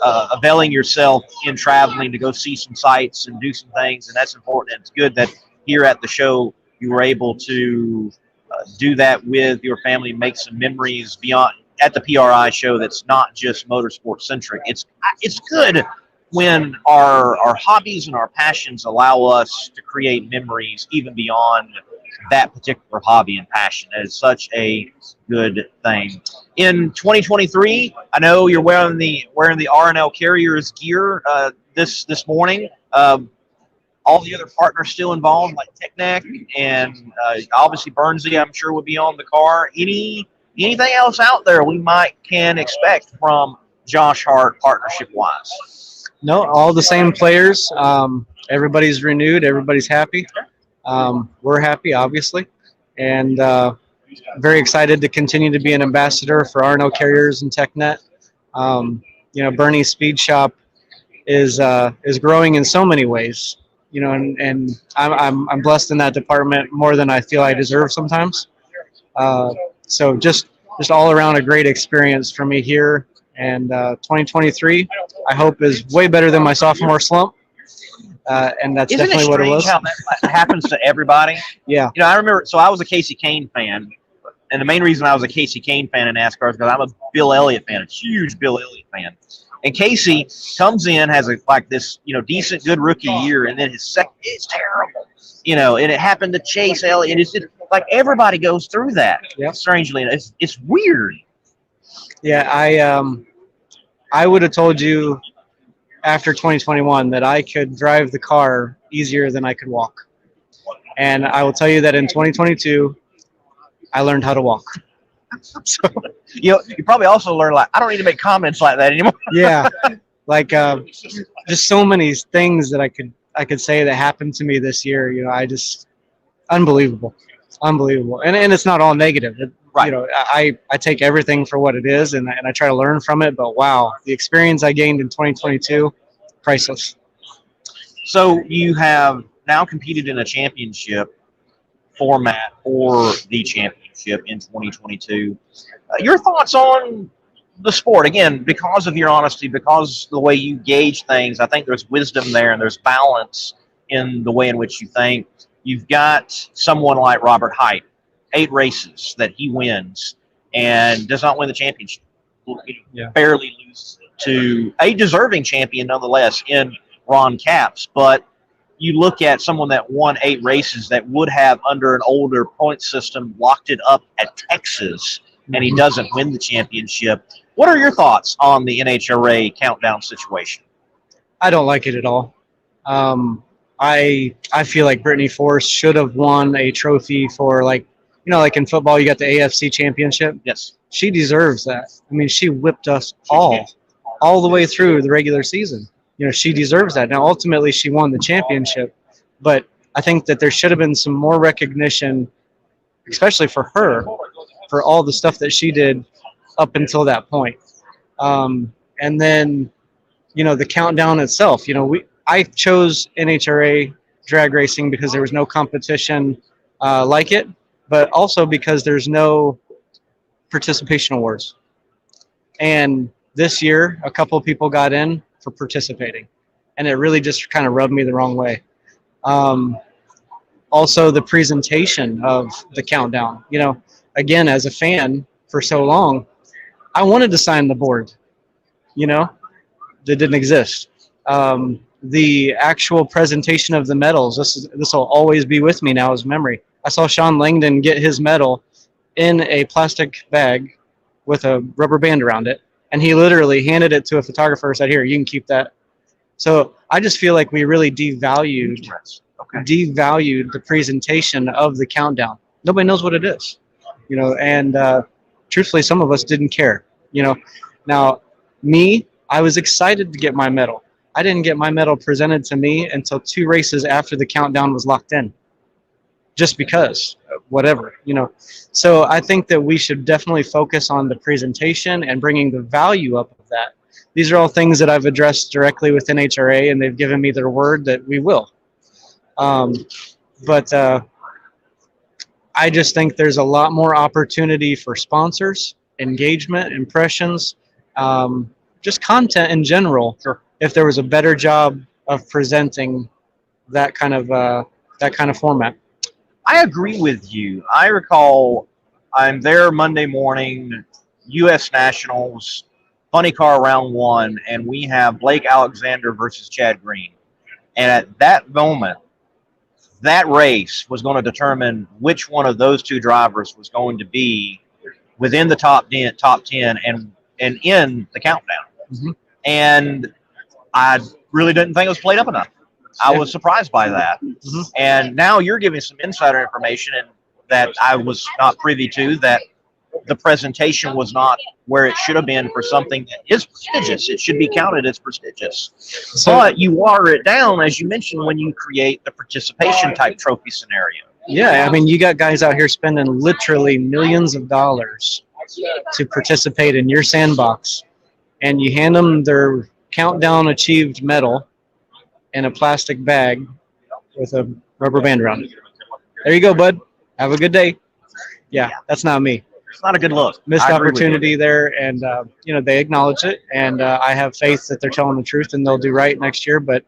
availing yourself in traveling to go see some sights and do some things, and that's important. And it's good that here at the show you were able to do that with your family, make some memories beyond at the PRI show that's not just motorsport centric. It's good when our hobbies and our passions allow us to create memories even beyond that particular hobby and passion. That is such a good thing. In 2023, I know you're wearing the R&L Carriers gear this morning. All the other partners still involved, like Techneck and obviously Bernsey, I'm sure would be on the car. Anything else out there we can expect from Josh Hart partnership wise? No, all the same players. Everybody's renewed. Everybody's happy. We're happy, obviously, and very excited to continue to be an ambassador for R&L Carriers and TechNet. Bernie's Speed Shop is growing in so many ways. And I'm blessed in that department more than I feel I deserve sometimes. So just all around a great experience for me here. And 2023, I hope, is way better than my sophomore slump. And that's Isn't definitely it what it was. how that happens to everybody? Yeah. I remember. So I was a Casey Kane fan, and the main reason I was a Casey Kane fan in NASCAR is because I'm a Bill Elliott fan, a huge Bill Elliott fan. And Casey comes in, has this decent, good rookie year, and then his second is terrible. And it happened to Chase Elliott. It's just like everybody goes through that. Yep. Strangely, it's weird. Yeah, I would have told you after 2021 that I could drive the car easier than I could walk. And I will tell you that in 2022, I learned how to walk. So, You probably also learn like I don't need to make comments like that anymore. yeah, like just so many things that I could say that happened to me this year. I just unbelievable, unbelievable, and it's not all negative. Right. I take everything for what it is, and I try to learn from it. But wow, the experience I gained in 2022, priceless. So you have now competed in a championship format for the championship in 2022. Your thoughts on the sport? Again, because of your honesty, because the way you gauge things, I think there's wisdom there and there's balance in the way in which you think. You've got someone like Robert Hart, 8 races that he wins and does not win the championship. Yeah. Barely loses to a deserving champion nonetheless in Ron Capps. But you look at someone that won 8 races that would have, under an older point system, locked it up at Texas, and he doesn't win the championship. What are your thoughts on the NHRA countdown situation? I don't like it at all. I feel like Brittany Force should have won a trophy for, like in football, you got the AFC championship. Yes. She deserves that. I mean, she whipped us all the way through the regular season. She deserves that. Now, ultimately, she won the championship, but I think that there should have been some more recognition, especially for her, for all the stuff that she did up until that point. And then, the countdown itself. I chose NHRA drag racing because there was no competition like it, but also because there's no participation awards. And this year, a couple of people got in for participating, and it really just kind of rubbed me the wrong way. Also, the presentation of the countdown. Again, as a fan for so long, I wanted to sign the board. That didn't exist. The actual presentation of the medals. This will always be with me now as memory. I saw Sean Langdon get his medal in a plastic bag with a rubber band around it, and he literally handed it to a photographer and said, "Here, you can keep that." So I just feel like we really devalued the presentation of the countdown. Nobody knows what it is, and truthfully, some of us didn't care. Now me, I was excited to get my medal. I didn't get my medal presented to me until 2 races after the countdown was locked in. Just because, whatever. So I think that we should definitely focus on the presentation and bringing the value up of that. These are all things that I've addressed directly with NHRA, and they've given me their word that we will. But I just think there's a lot more opportunity for sponsors, engagement, impressions, just content in general. Sure. If there was a better job of presenting that kind of format. I agree with you. I recall I'm there Monday morning, U.S. Nationals, funny car round 1, and we have Blake Alexander versus Chad Green. And at that moment, that race was going to determine which one of those 2 drivers was going to be within the top 10 and in the countdown. Mm-hmm. And I really didn't think it was played up enough. I was surprised by that. Mm-hmm. And now you're giving some insider information and that I was not privy to, that the presentation was not where it should have been for something that is prestigious. It should be counted as prestigious. But you water it down, as you mentioned, when you create the participation type trophy scenario. Yeah, I mean, you got guys out here spending literally millions of dollars to participate in your sandbox, and you hand them their countdown achieved medal in a plastic bag with a rubber band around it. There you go, bud. Have a good day. Yeah, that's not me. It's not a good look. Missed opportunity there, and they acknowledge it, and I have faith that they're telling the truth and they'll do right next year. But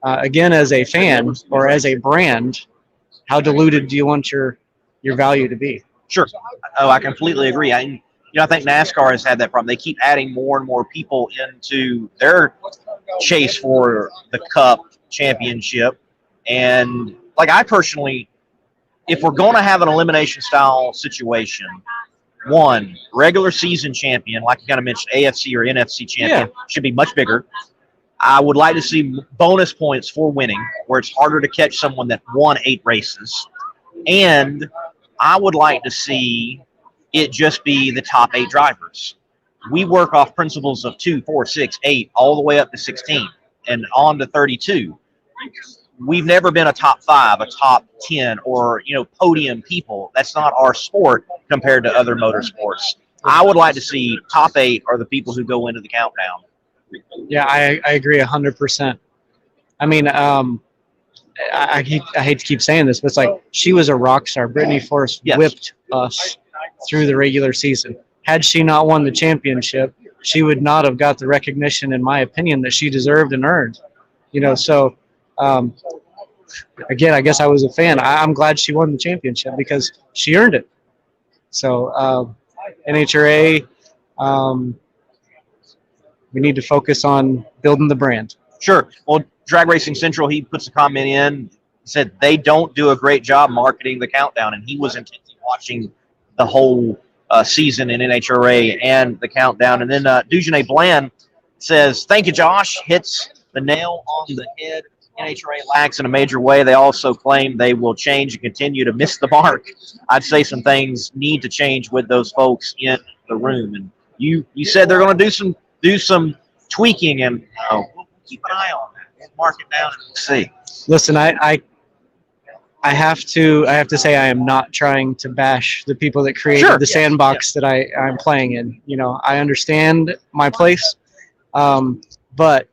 again, as a fan or as a brand, how diluted do you want your value to be? Sure. Oh, I completely agree. I think NASCAR has had that problem. They keep adding more and more people into their chase for the Cup championship. And like I personally, if we're going to have an elimination style situation, one, regular season champion, like you kind of mentioned, AFC or NFC champion, should be much bigger. I would like to see bonus points for winning, where it's harder to catch someone that won 8 races. And I would like to see it just be the top 8 drivers. We work off principles of 2, 4, 6, 8, all the way up to 16 and on to 32. We've never been a top 5, a top 10, or podium people. That's not our sport compared to other motorsports. I would like to see top 8 are the people who go into the countdown. Yeah, I agree 100%. I mean, I hate to keep saying this, but it's like she was a rock star. Brittany Force whipped us through the regular season. Had she not won the championship, she would not have got the recognition, in my opinion, that she deserved and earned. So again, I guess I was a fan. I'm glad she won the championship because she earned it. So NHRA, we need to focus on building the brand. Sure. Well, Drag Racing Central, he puts a comment in, said they don't do a great job marketing the countdown, and he was intently watching the whole season in NHRA and the countdown. And then Dujanay Bland says, thank you, Josh. Hits the nail on the head. NHRA lacks in a major way. They also claim they will change and continue to miss the mark. I'd say some things need to change with those folks in the room. And you said they're going to do some tweaking, and we'll keep an eye on that. We'll mark it down and we'll see. Listen, I have to say I am not trying to bash the people that created the sandbox that I'm playing in. I understand my place, but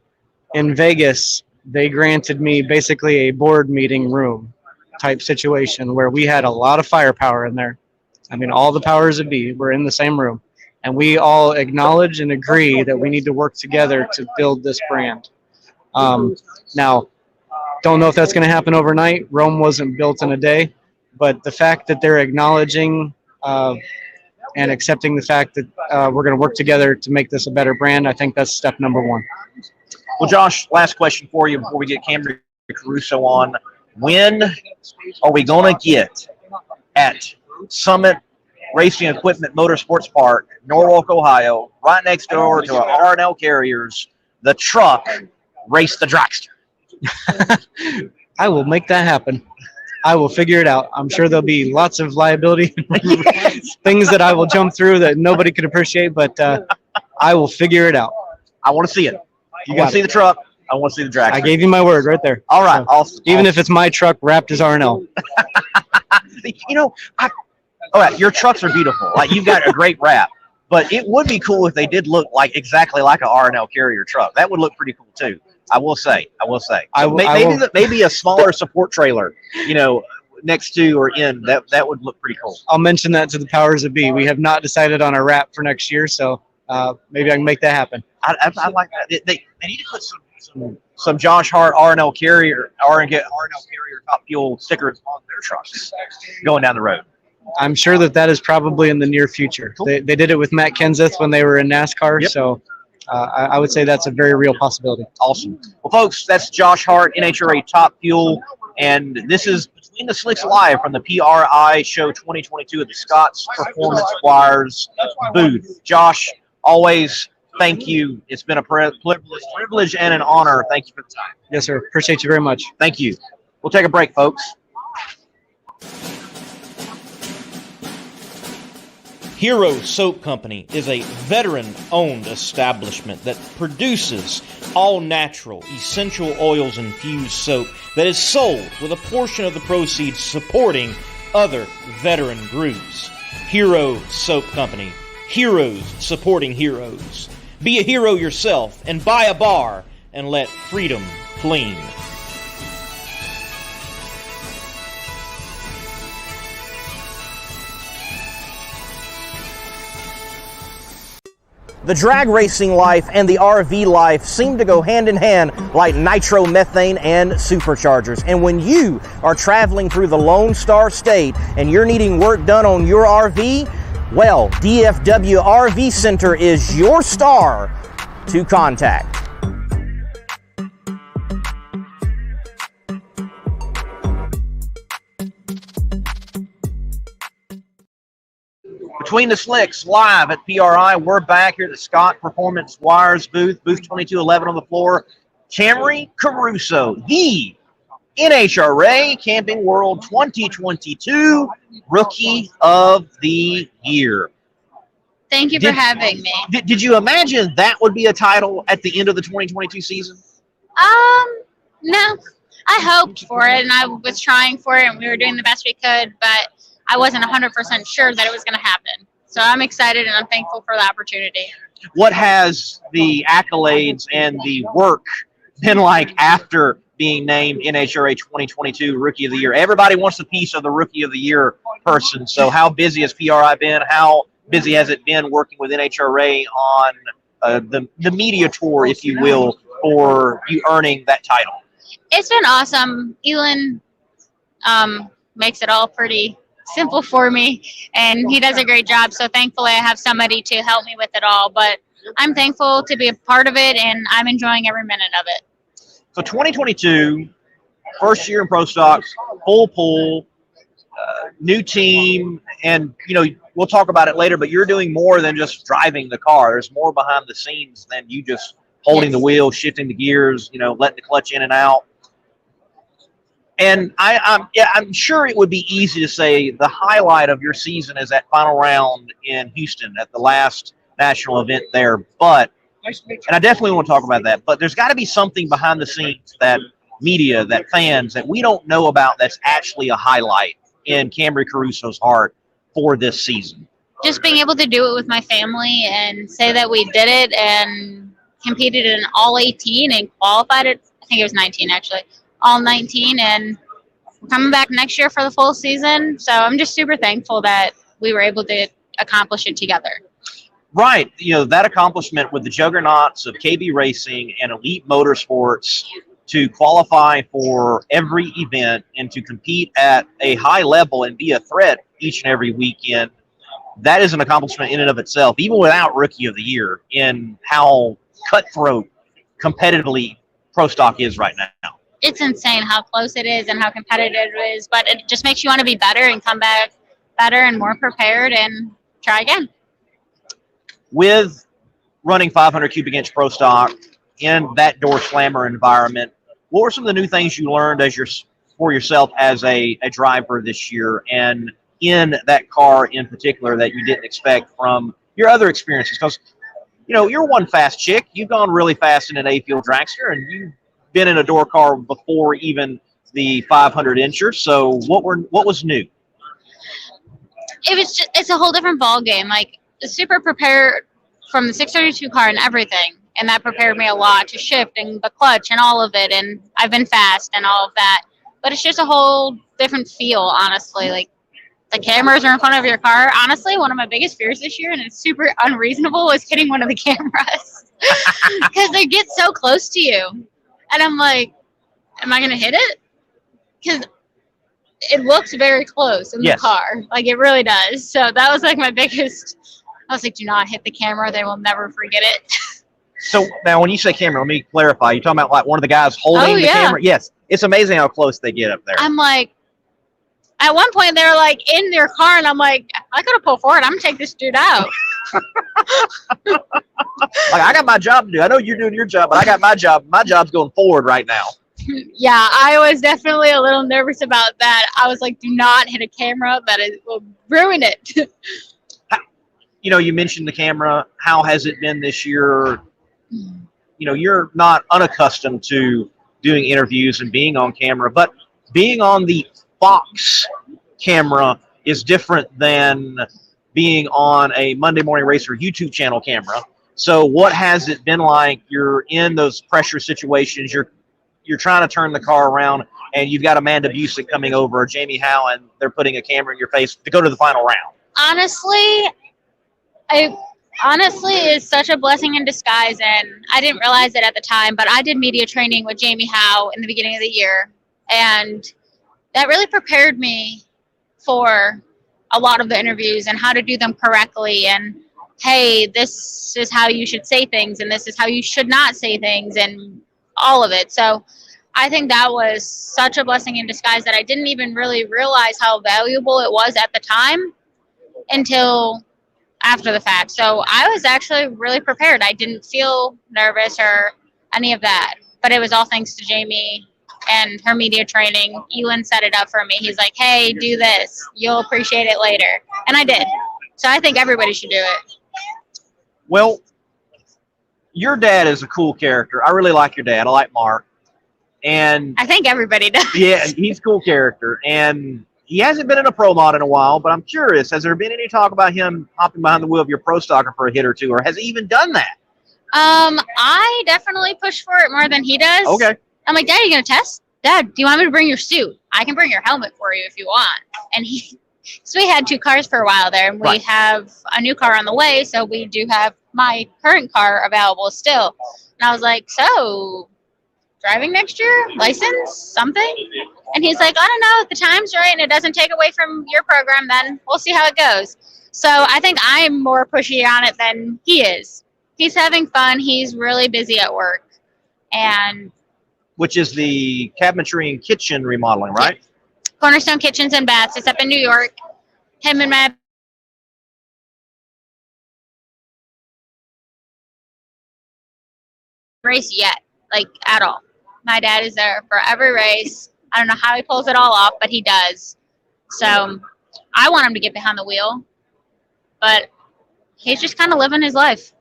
in Vegas, they granted me basically a board meeting room type situation where we had a lot of firepower in there. I mean, all the powers that be were in the same room, and we all acknowledge and agree that we need to work together to build this brand. Now, don't know if that's going to happen overnight. Rome wasn't built in a day, but the fact that they're acknowledging and accepting the fact that we're going to work together to make this a better brand, I think that's step number 1. Well, Josh, last question for you before we get Camrie Caruso on. When are we going to get at Summit Racing Equipment Motorsports Park, Norwalk, Ohio, right next door to our R&L Carriers, the truck Race the Dragster? I will make that happen. I will figure it out. I'm sure there'll be lots of liability things that I will jump through that nobody could appreciate, but I will figure it out. I want to see it. You want to see the truck? I want to see the dragster. I gave you my word right there. All right. So, awesome. Even if it's my truck wrapped as R&L. All right, your trucks are beautiful. Like, you've got a great wrap. But it would be cool if they did look exactly like an R&L Carrier truck. That would look pretty cool too. I will say. So maybe a smaller support trailer, next to or in that would look pretty cool. I'll mention that to the powers that be. We have not decided on a wrap for next year, so maybe I can make that happen. I like that. They need to put some Josh Hart R&L Carrier Top Fuel stickers on their trucks going down the road. I'm sure that is probably in the near future. Cool. They did it with Matt Kenseth when they were in NASCAR, so I would say that's a very real possibility. Awesome. Well, folks, that's Josh Hart, NHRA Top Fuel, and this is Between the Slicks Live from the PRI Show 2022 at the Scott's Performance Wires booth. Josh, always thank you. It's been a privilege and an honor. Thank you for the time. Yes, sir. Appreciate you very much. Thank you. We'll take a break, folks. Hero Soap Company is a veteran-owned establishment that produces all-natural, essential oils-infused soap that is sold with a portion of the proceeds supporting other veteran groups. Hero Soap Company. Heroes supporting heroes. Be a hero yourself and buy a bar and let freedom clean. The drag racing life and the RV life seem to go hand in hand like nitromethane and superchargers. And when you are traveling through the Lone Star State and you're needing work done on your RV, well, DFW RV Center is your star to contact. Between the Slicks, live at PRI. We're back here at the Scott Performance Wires booth 2211 on the floor. Camrie Caruso, the NHRA Camping World 2022 Rookie of the Year. Thank you for having me. Did you imagine that would be a title at the end of the 2022 season? No. I hoped for it, and I was trying for it, and we were doing the best we could, but I wasn't 100% sure that it was going to happen. So I'm excited, and I'm thankful for the opportunity. What has the accolades and the work been like after being named NHRA 2022 Rookie of the Year? Everybody wants a piece of the Rookie of the Year person. So how busy has PRI been? How busy has it been working with NHRA on the media tour, if you will, for you earning that title? It's been awesome. Elon makes it all pretty simple for me, and he does a great job. So thankfully I have somebody to help me with it all. But I'm thankful to be a part of it, and I'm enjoying every minute of it. So 2022, first year in Pro Stocks, full pool, new team, and we'll talk about it later, but you're doing more than just driving the car. There's more behind the scenes than you just holding the wheel, shifting the gears, letting the clutch in and out. And I'm sure it would be easy to say the highlight of your season is that final round in Houston at the last national event there. But, and I definitely want to talk about that, but there's got to be something behind the scenes that media, that fans, that we don't know about that's actually a highlight in Camrie Caruso's Hart for this season. Just being able to do it with my family and say that we did it and competed in all 18 and qualified it. I think it was 19 actually. All 19, and we're coming back next year for the full season. So I'm just super thankful that we were able to accomplish it together. Right. That accomplishment with the juggernauts of KB Racing and Elite Motorsports to qualify for every event and to compete at a high level and be a threat each and every weekend, that is an accomplishment in and of itself, even without Rookie of the Year, in how cutthroat competitively Pro Stock is right now. It's insane how close it is and how competitive it is, but it just makes you want to be better and come back better and more prepared and try again. With running 500 cubic inch Pro Stock in that door slammer environment, what were some of the new things you learned for yourself as a driver this year, and in that car in particular that you didn't expect from your other experiences? Because you're one fast chick. You've gone really fast in an A-field dragster, and you've been in a door car before even the 500 incher. So what was new? It's a whole different ball game. Like, super prepared from the 632 car and everything, and that prepared me a lot to shift and the clutch and all of it, and I've been fast and all of that. But it's just a whole different feel, honestly. Like, the cameras are in front of your car. Honestly, one of my biggest fears this year, and it's super unreasonable, was hitting one of the cameras because they get so close to you. And I'm like, am I going to hit it? Because it looks very close in the car. Like, it really does. So that was like my biggest, I was like, do not hit the camera. They will never forget it. So now when you say camera, let me clarify. You're talking about like one of the guys holding the camera? Yes. It's amazing how close they get up there. I'm like, at one point they were like in their car, and I'm like, I gotta pull forward. I'm gonna take this dude out. Like, I got my job to do. I know you're doing your job, but I got my job. My job's going forward right now. Yeah, I was definitely a little nervous about that. I was like, do not hit a camera. That will ruin it. You mentioned the camera. How has it been this year? You're not unaccustomed to doing interviews and being on camera, but being on the Fox camera is different than being on a Monday Morning Racer YouTube channel camera. So what has it been like? You're in those pressure situations. You're trying to turn the car around, and you've got Amanda Busick coming over, or Jamie Howe, and they're putting a camera in your face to go to the final round. Honestly, it's such a blessing in disguise, and I didn't realize it at the time, but I did media training with Jamie Howe in the beginning of the year, and that really prepared me for a lot of the interviews and how to do them correctly, and hey, this is how you should say things, and this is how you should not say things, and all of it. So I think that was such a blessing in disguise that I didn't even really realize how valuable it was at the time until after the fact. So I was actually really prepared. I didn't feel nervous or any of that. But it was all thanks to Jamie and her media training. Ewan set it up for me. He's like, hey, do this. You'll appreciate it later. And I did. So I think everybody should do it. Well, your dad is a cool character. I really like your dad. I like Mark. And I think everybody does. yeah, he's a cool character. And he hasn't been in a pro mod in a while, but I'm curious, has there been any talk about him hopping behind the wheel of your pro stocker for a hit or two, or has he even done that? I definitely push for it more than he does. Okay. I'm like, Dad, are you going to test? Dad, do you want me to bring your suit? I can bring your helmet for you if you want. And so we had 2 cars for a while there, and we Right. have a new car on the way, so we do have my current car available still. And I was like, so driving next year? License? Something? And he's like, I don't know. If the time's right and it doesn't take away from your program, then we'll see how it goes. So I think I'm more pushy on it than he is. He's having fun. He's really busy at work. And Which is the cabinetry and kitchen remodeling, right? Cornerstone Kitchens and Baths. It's up in New York. Him and my race yet, like at all. My dad is there for every race. I don't know how he pulls it all off, but he does. So I want him to get behind the wheel, but he's just kind of living his life.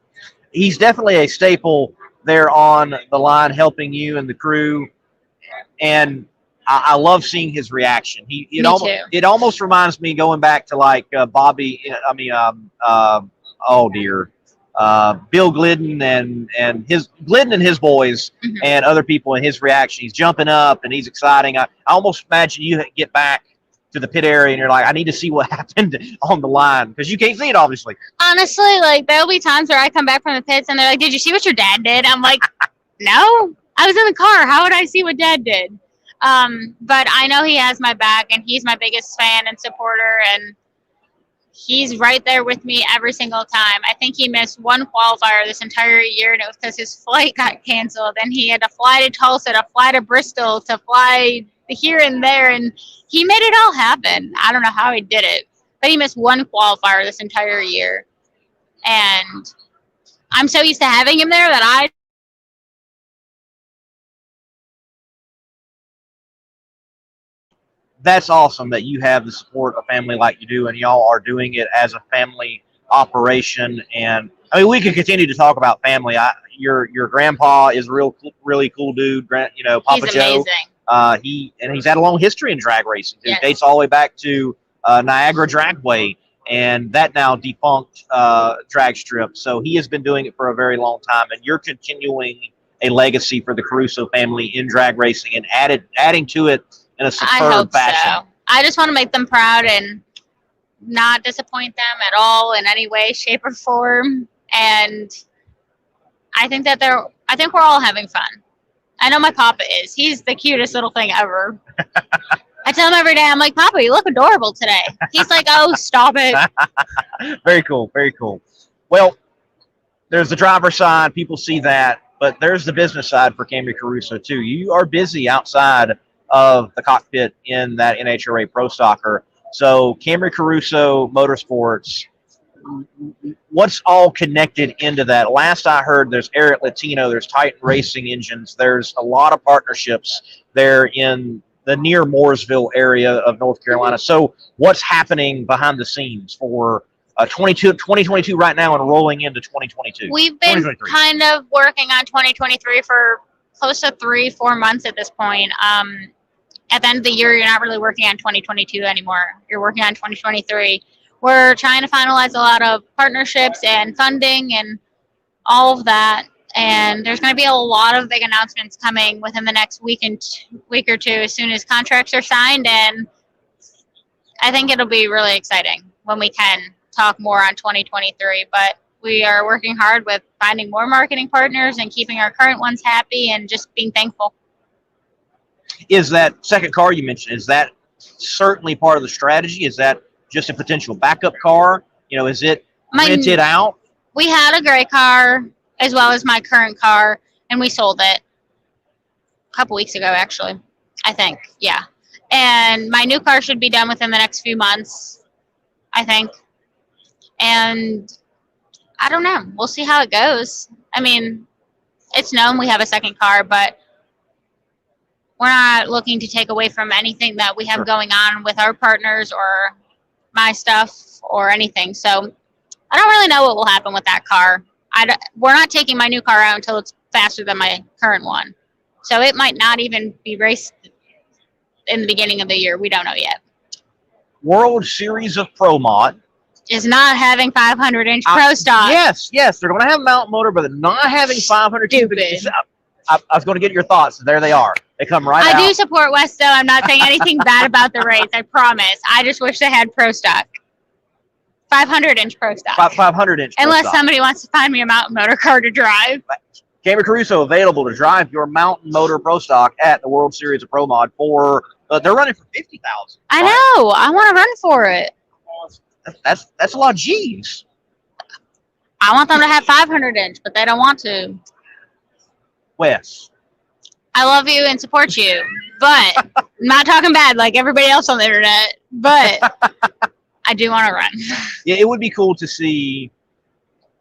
He's definitely a staple there on the line, helping you and the crew. And I love seeing his reaction. Me too. It almost reminds me going back to like Bobby. I mean, oh dear, Bill Glidden and his boys Mhm. and other people and his reaction. He's jumping up and he's exciting. I almost imagine you get back to the pit area and you're like, I need to see what happened on the line because you can't see it obviously. Honestly, like there'll be times where I come back from the pits and they're like, "Did you see what your dad did?" I'm like, "No, I was in the car. How would I see what Dad did?" But I know he has my back, and he's my biggest fan and supporter, and he's right there with me every single time. I think he missed one qualifier this entire year, and it was because his flight got canceled, and he had to fly to Tulsa, to fly to Bristol, to fly here and there, and he made it all happen. I don't know how he did it, but he missed one qualifier this entire year, and I'm so used to having him there that I That's awesome that you have the support of family like you do, and y'all are doing it as a family operation. And I mean, we could continue to talk about family. Your grandpa is a really cool dude. Papa he's Joe. amazing. He's had a long history in drag racing. It Yes. dates all the way back to Niagara Dragway, and that now defunct drag strip. So he has been doing it for a very long time, and you're continuing a legacy for the Caruso family in drag racing and adding to it in a I superb hope fashion. so. I just want to make them proud and not disappoint them at all in any way, shape, or form. And I think that we're all having fun. I know my papa is. He's the cutest little thing ever. I tell him every day, I'm like, Papa, you look adorable today. He's like, oh, stop it. Very cool, very cool. Well, there's the driver's side. People see that. But there's the business side for Camrie Caruso, too. You are busy outside of the cockpit in that NHRA Pro Stocker. So Camrie Caruso Motorsports, what's all connected into that? Last I heard, there's Eric Latino, there's Titan Racing Engines, there's a lot of partnerships there in the near Mooresville area of North Carolina. So what's happening behind the scenes for 2022 right now and rolling into 2022? We've been 2023. kind of working on 2023 for close to 3-4 months at this point. At the end of the year, you're not really working on 2022 anymore. You're working on 2023. We're trying to finalize a lot of partnerships and funding and all of that. And there's going to be a lot of big announcements coming within the next week or two as soon as contracts are signed. And I think it'll be really exciting when we can talk more on 2023. But we are working hard with finding more marketing partners and keeping our current ones happy and just being thankful. Is that second car you mentioned, is that certainly part of the strategy? Is that just a potential backup car? Is it rented out? We had a gray car as well as my current car, and we sold it a couple weeks ago, actually, I think. Yeah. And my new car should be done within the next few months, I think. And I don't know. We'll see how it goes. I mean, it's known we have a second car, but we're not looking to take away from anything that we have going on with our partners or my stuff or anything. So I don't really know what will happen with that car. We're not taking my new car out until it's faster than my current one. So it might not even be raced in the beginning of the year. We don't know yet. World Series of Pro Mod is not having 500-inch Pro stock. Yes, they're going to have a mountain motor, but they're not having 500. Stupid. I was going to get your thoughts. There they are. They come right out. I do support West, though. I'm not saying anything bad about the race. I promise. I just wish they had Pro stock. 500-inch Pro stock. 500-inch. Unless somebody wants to find me a mountain motor car to drive. Camrie Caruso available to drive your mountain motor Pro stock at the World Series of Pro Mod for. They're running for $50,000. I know. I want to run for it. That's a lot of G's. I want them to have 500-inch, but they don't want to. Wes. I love you and support you, but I'm not talking bad like everybody else on the internet, but I do want to run. Yeah, it would be cool to see,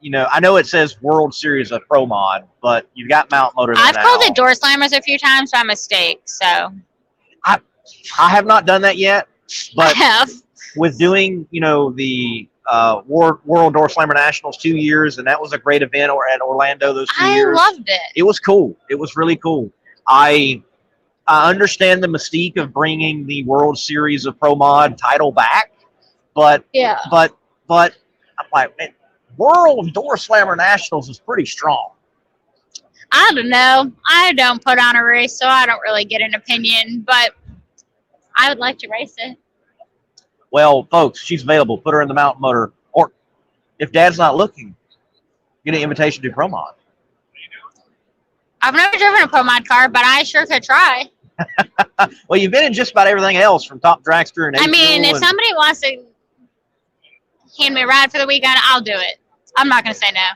I know it says World Series of Pro Mod, but you've got Mount Motor. I've called it door slammers a few times by mistake, so. I have not done that yet, but I have. With doing, the World Door Slammer Nationals 2 years, and that was a great event at Orlando those 2 years. I loved it. It was cool. It was really cool. I understand the mystique of bringing the World Series of Pro Mod title back, but I'm like, man, World Door Slammer Nationals is pretty strong. I don't know. I don't put on a race, so I don't really get an opinion, but I would like to race it. Well, folks, she's available. Put her in the mountain motor. Or if Dad's not looking, get an invitation to Pro Mod. I've never driven a Pro Mod car, but I sure could try. Well, you've been in just about everything else from Top Dragster and I mean, if somebody wants to hand me a ride for the weekend, I'll do it. I'm not going to say no.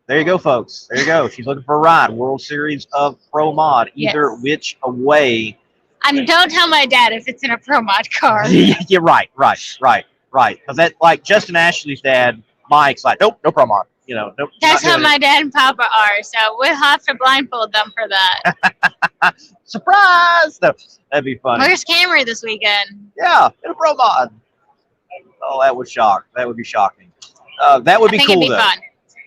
There you go, folks. There you go. She's looking for a ride. World Series of Pro Mod. Either which way. And don't tell my dad if it's in a Pro Mod car. Yeah, right. Because that, like Justin Ashley's dad, Mike's like, nope, no Pro Mod. Nope. That's how my dad and Papa are. So we'll have to blindfold them for that. Surprise! No, that'd be funny. Where's Camrie this weekend? Yeah, in a Pro Mod. Oh, that would shock. That would be shocking. That would be cool, though. Fun.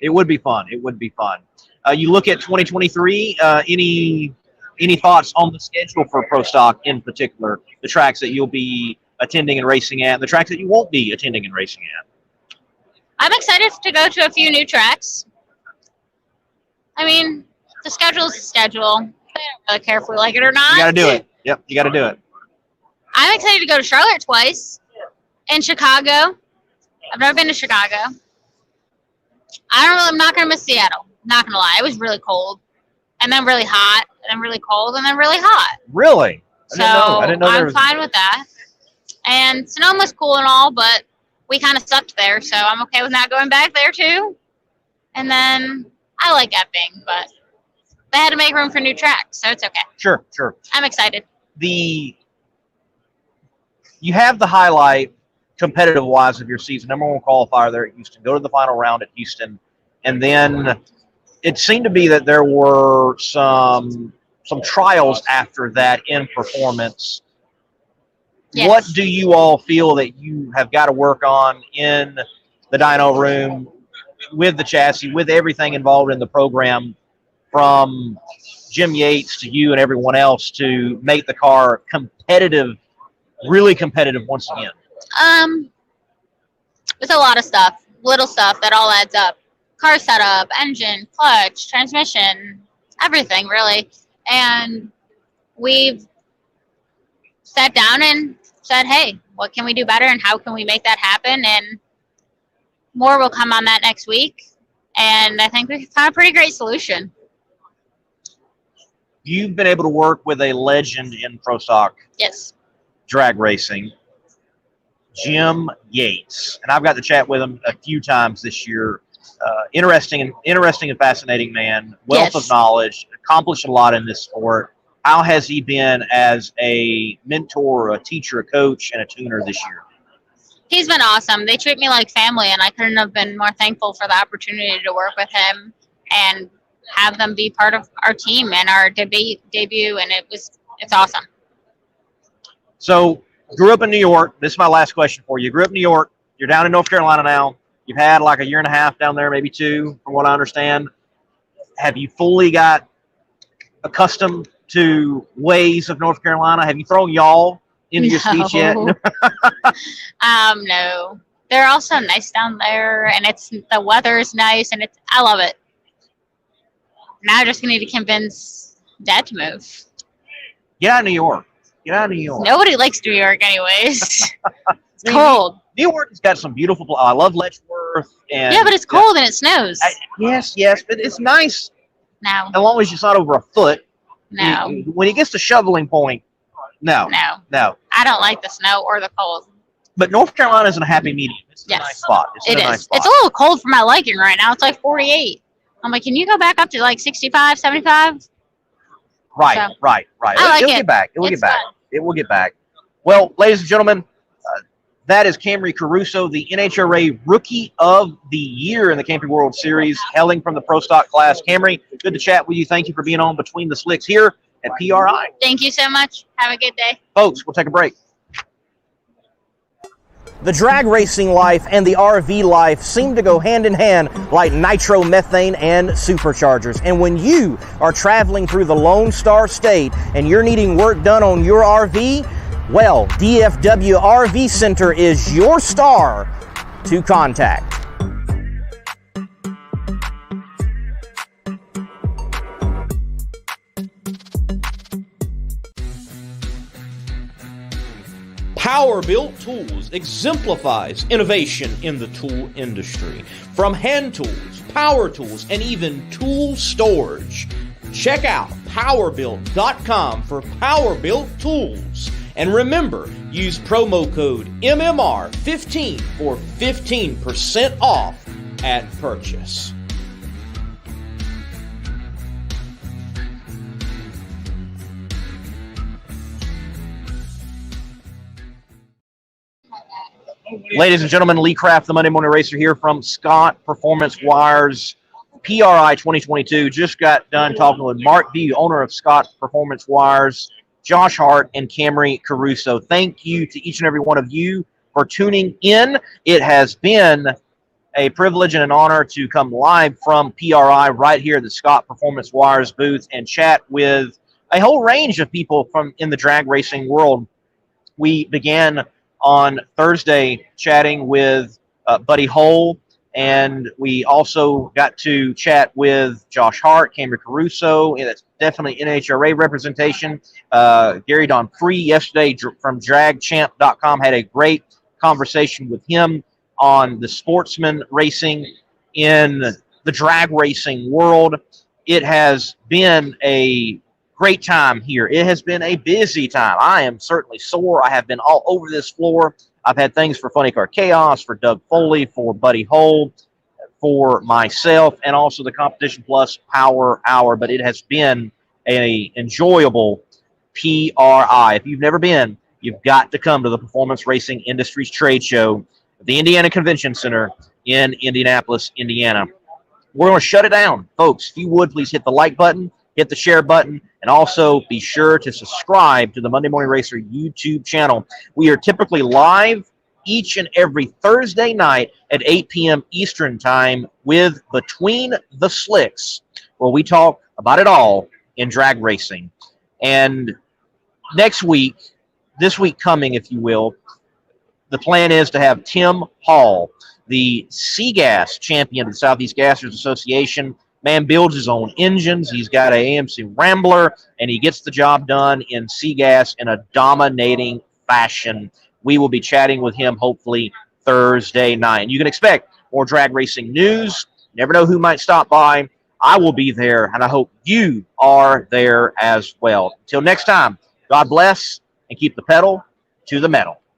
It would be fun. It would be fun. You look at 2023. Any thoughts on the schedule for Pro Stock in particular? The tracks that you'll be attending and racing at, and the tracks that you won't be attending and racing at. I'm excited to go to a few new tracks. I mean, the schedule's the schedule. I don't really care if we like it or not. You got to do it. Yep, you got to do it. I'm excited to go to Charlotte twice. And Chicago. I've never been to Chicago. I'm not going to miss Seattle. Not going to lie. It was really cold. And then really hot. And then really cold. And then really hot. Really? I didn't know I'm fine with that. And Sonoma's cool and all, but we kind of sucked there. So I'm okay with not going back there too. And then I like Epping, but they had to make room for new tracks. So it's okay. Sure. I'm excited. You have the highlight competitive-wise of your season, #1 qualifier there at Houston, go to the final round at Houston, and then it seemed to be that there were some trials after that in performance. Yes. What do you all feel that you have got to work on in the dyno room with the chassis, with everything involved in the program, from Jim Yates to you and everyone else, to make the car competitive, really competitive once again? There's a lot of stuff, little stuff that all adds up. Car setup, engine, clutch, transmission, everything really. And we've sat down and said, hey, what can we do better and how can we make that happen? And more will come on that next week. And I think we found a pretty great solution. You've been able to work with a legend in Pro Stock Yes. drag racing, Jim Yates, and I've got to chat with him a few times this year. Interesting and fascinating man, wealth of knowledge, accomplished a lot in this sport. How has he been as a mentor, a teacher, a coach, and a tuner this year? He's been awesome. They treat me like family, and I couldn't have been more thankful for the opportunity to work with him and have them be part of our team and our debut. And it's awesome. So, grew up in New York. This is my last question for you. You grew up in New York. You're down in North Carolina now. You've had like a year and a half down there, maybe 2, from what I understand. Have you fully got accustomed to ways of North Carolina? Have you thrown y'all into your speech yet? No. They're also nice down there, and the weather is nice, and I love it. Now I just need to convince Dad to move. Get out of New York. Get out of New York. Nobody likes New York, anyways. It's cold. New York has got some beautiful. I love Letchworth. And yeah, but it's cold and it snows. Yes, but it's nice. No. As long as it's not over a foot. No. When it gets to shoveling point, no. I don't like the snow or the cold. But North Carolina is in a happy medium. It's a nice spot. It is. Nice spot. It's a little cold for my liking right now. It's like 48. I'm like, can you go back up to like 65, 75? Right. I like it. It'll get back. It will get back. Well, ladies and gentlemen, that is Camrie Caruso, the NHRA Rookie of the Year in the Camping World Series, hailing from the Pro Stock class. Camrie, good to chat with you. Thank you for being on Between the Slicks here at PRI. Thank you so much. Have a good day. Folks, we'll take a break. The drag racing life and the RV life seem to go hand in hand like nitromethane and superchargers. And when you are traveling through the Lone Star State and you're needing work done on your RV, well, DFW RV Center is your star to contact. Power Built Tools exemplifies innovation in the tool industry. From hand tools, power tools, and even tool storage. Check out powerbuilt.com for Power Built Tools. And remember, use promo code MMR15 for 15% off at purchase. Ladies and gentlemen, Lee Craft, the Monday Morning Racer here from Scott Performance Wires, PRI 2022. Just got done talking with Mark B., owner of Scott Performance Wires, Josh Hart, and Camrie Caruso. Thank you to each and every one of you for tuning in. It has been a privilege and an honor to come live from PRI right here at the Scott Performance Wires booth and chat with a whole range of people from in the drag racing world. We began on Thursday chatting with Buddy Hole, and we also got to chat with Josh Hart, Camrie Caruso, and that's definitely NHRA representation. Gary Don Free yesterday from dragchamp.com had a great conversation with him on the sportsman racing in the drag racing world. It has been a great time here. It has been a busy time. I am certainly sore. I have been all over this floor. I've had things for Funny Car Chaos, for Doug Foley, for Buddy Hole, for myself, and also the Competition Plus Power Hour. But it has been an enjoyable PRI. If you've never been, you've got to come to the Performance Racing Industries Trade Show at the Indiana Convention Center in Indianapolis, Indiana. We're going to shut it down. Folks, if you would, please hit the like button, hit the share button, and also be sure to subscribe to the Monday Morning Racer YouTube channel. We are typically live each and every Thursday night at 8 p.m. Eastern Time with Between the Slicks, where we talk about it all in drag racing. And next week, this week coming, if you will, the plan is to have Tim Hall, the C-Gas champion of the Southeast Gassers Association. Man builds his own engines. He's got an AMC Rambler, and he gets the job done in C-Gas in a dominating fashion. We will be chatting with him hopefully Thursday night. And you can expect more drag racing news. You never know who might stop by. I will be there, and I hope you are there as well. Until next time, God bless, and keep the pedal to the metal.